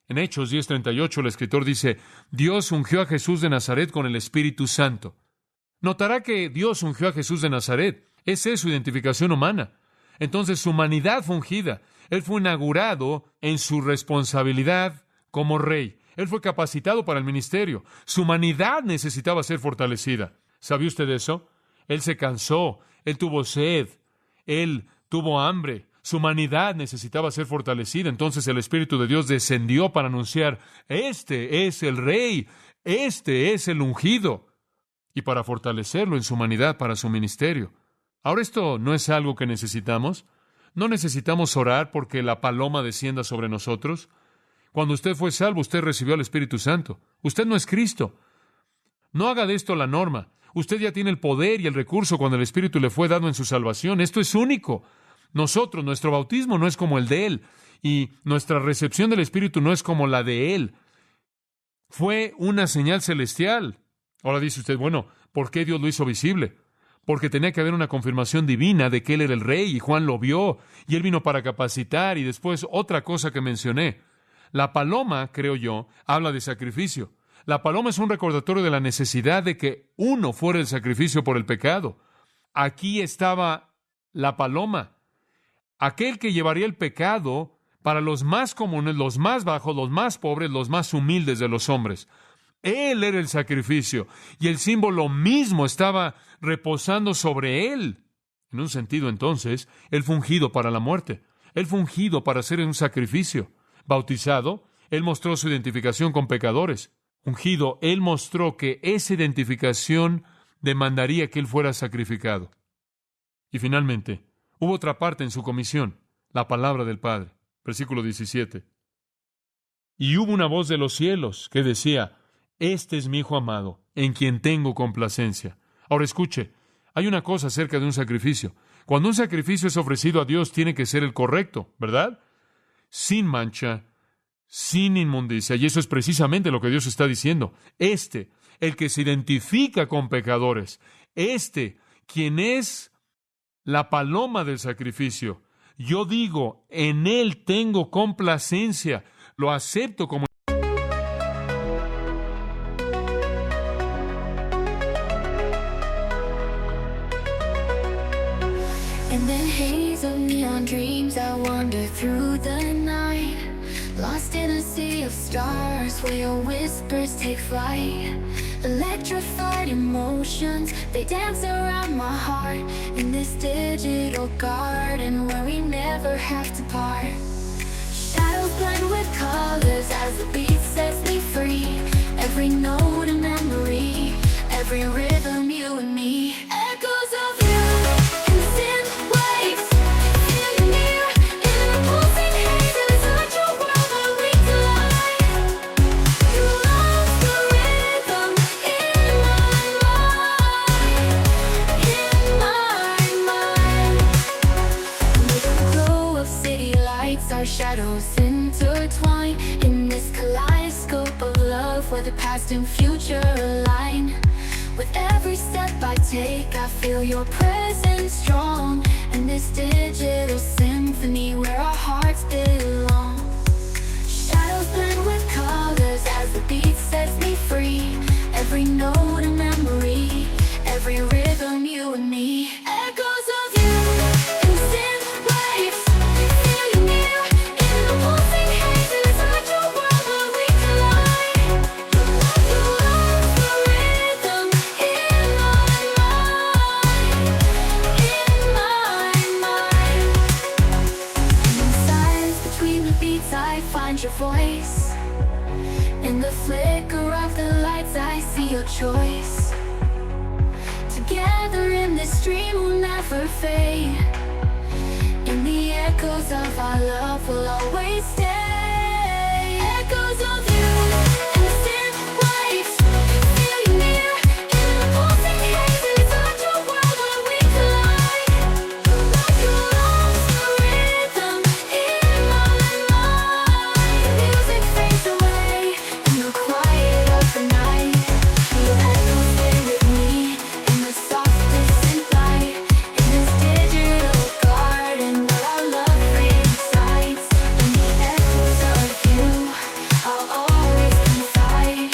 En Hechos 10:38 el escritor dice, Dios ungió a Jesús de Nazaret con el Espíritu Santo. Notará que Dios ungió a Jesús de Nazaret. Esa es su identificación humana. Entonces su humanidad fue ungida. Él fue inaugurado en su responsabilidad como rey. Él fue capacitado para el ministerio. Su humanidad necesitaba ser fortalecida. ¿Sabe usted eso? Él se cansó, Él tuvo sed, Él tuvo hambre. Su humanidad necesitaba ser fortalecida. Entonces el Espíritu de Dios descendió para anunciar, este es el Rey, este es el ungido, y para fortalecerlo en su humanidad para su ministerio. Ahora, esto no es algo que necesitamos. No necesitamos orar porque la paloma descienda sobre nosotros. Cuando usted fue salvo, usted recibió al Espíritu Santo. Usted no es Cristo. No haga de esto la norma. Usted ya tiene el poder y el recurso cuando el Espíritu le fue dado en su salvación. Esto es único. Nosotros, nuestro bautismo no es como el de Él, y nuestra recepción del Espíritu no es como la de Él. Fue una señal celestial. Ahora dice usted, bueno, ¿por qué Dios lo hizo visible? Porque tenía que haber una confirmación divina de que Él era el Rey, y Juan lo vio, y Él vino para capacitar. Y después, otra cosa que mencioné. La paloma, creo yo, habla de sacrificio. La paloma es un recordatorio de la necesidad de que uno fuera el sacrificio por el pecado. Aquí estaba la paloma, aquel que llevaría el pecado para los más comunes, los más bajos, los más pobres, los más humildes de los hombres. Él era el sacrificio, y el símbolo mismo estaba reposando sobre Él. En un sentido, entonces, Él fue ungido para la muerte. Él fue ungido para hacer un sacrificio. Bautizado, Él mostró su identificación con pecadores. Ungido, Él mostró que esa identificación demandaría que Él fuera sacrificado. Y finalmente, hubo otra parte en su comisión, la palabra del Padre. Versículo 17. Y hubo una voz de los cielos que decía, este es mi Hijo amado, en quien tengo complacencia. Ahora escuche, hay una cosa acerca de un sacrificio. Cuando un sacrificio es ofrecido a Dios, tiene que ser el correcto, ¿verdad? Sin mancha, sin inmundicia. Y eso es precisamente lo que Dios está diciendo. El que se identifica con pecadores, quien es la paloma del sacrificio. Yo digo, en Él tengo complacencia. Lo acepto como In the haze of neon dreams, I wander through the night, lost in a sea of stars where your whispers take flight. Electrified emotions, they dance around my heart in this digital garden where we never have to part. Shadows blend with colors as the beat sets me free. where the past and future align. With every step I take, I feel your presence strong. And this digital symphony where our hearts belong. Shadows blend with colors as the beat sets me free. Every note a memory, every rhythm you and me. Echoes of you in synth waves, feel you near in the pulsing haze. Inside your world where we collide. You love the rhythm in my mind, in my mind. And in silence between the beats I find your voice. In the flicker of the lights I see your choice. Together in this dream we'll never fade. In the echoes of our love we'll always stay. Echoes of you and the synth waves, feel you near in the pulsing haze. Inside your world where we collide. You lost the rhythm in my mind. Music fades away in the quiet of the night. Your echoes stay with me in the softest synth light. In this digital garden where our love resides. In the echoes of you, I'll always confide.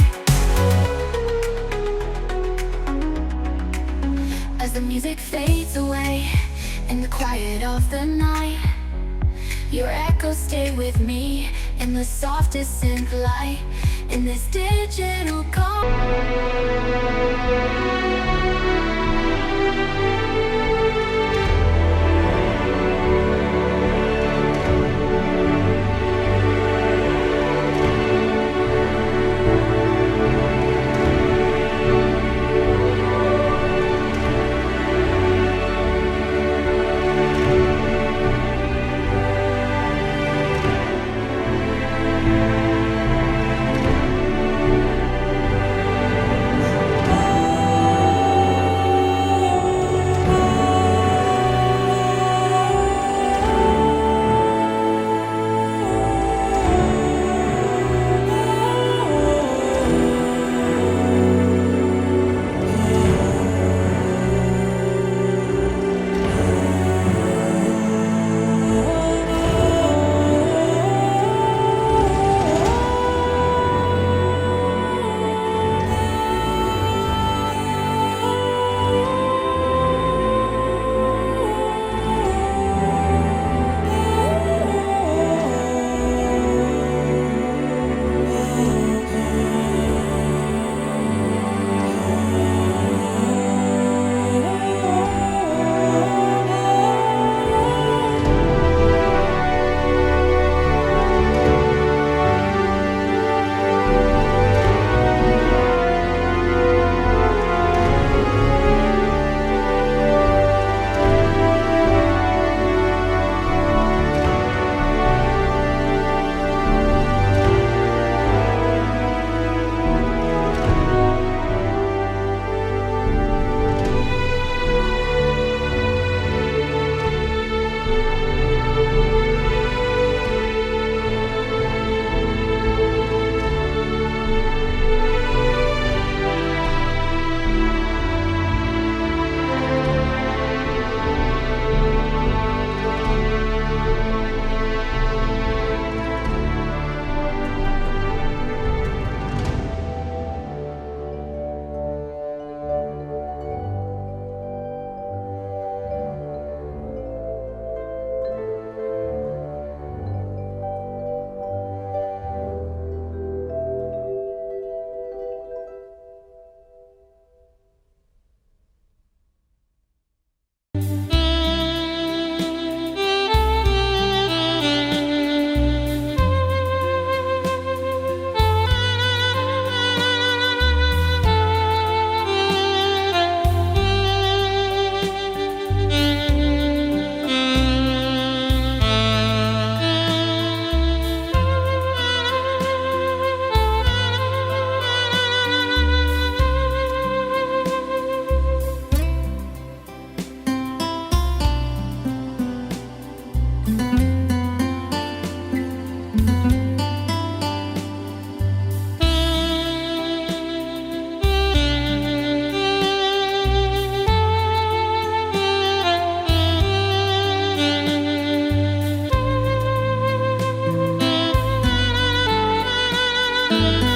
As the music fades away in the quiet of the night, your echoes stay with me in the softest synth light. In this digital Thank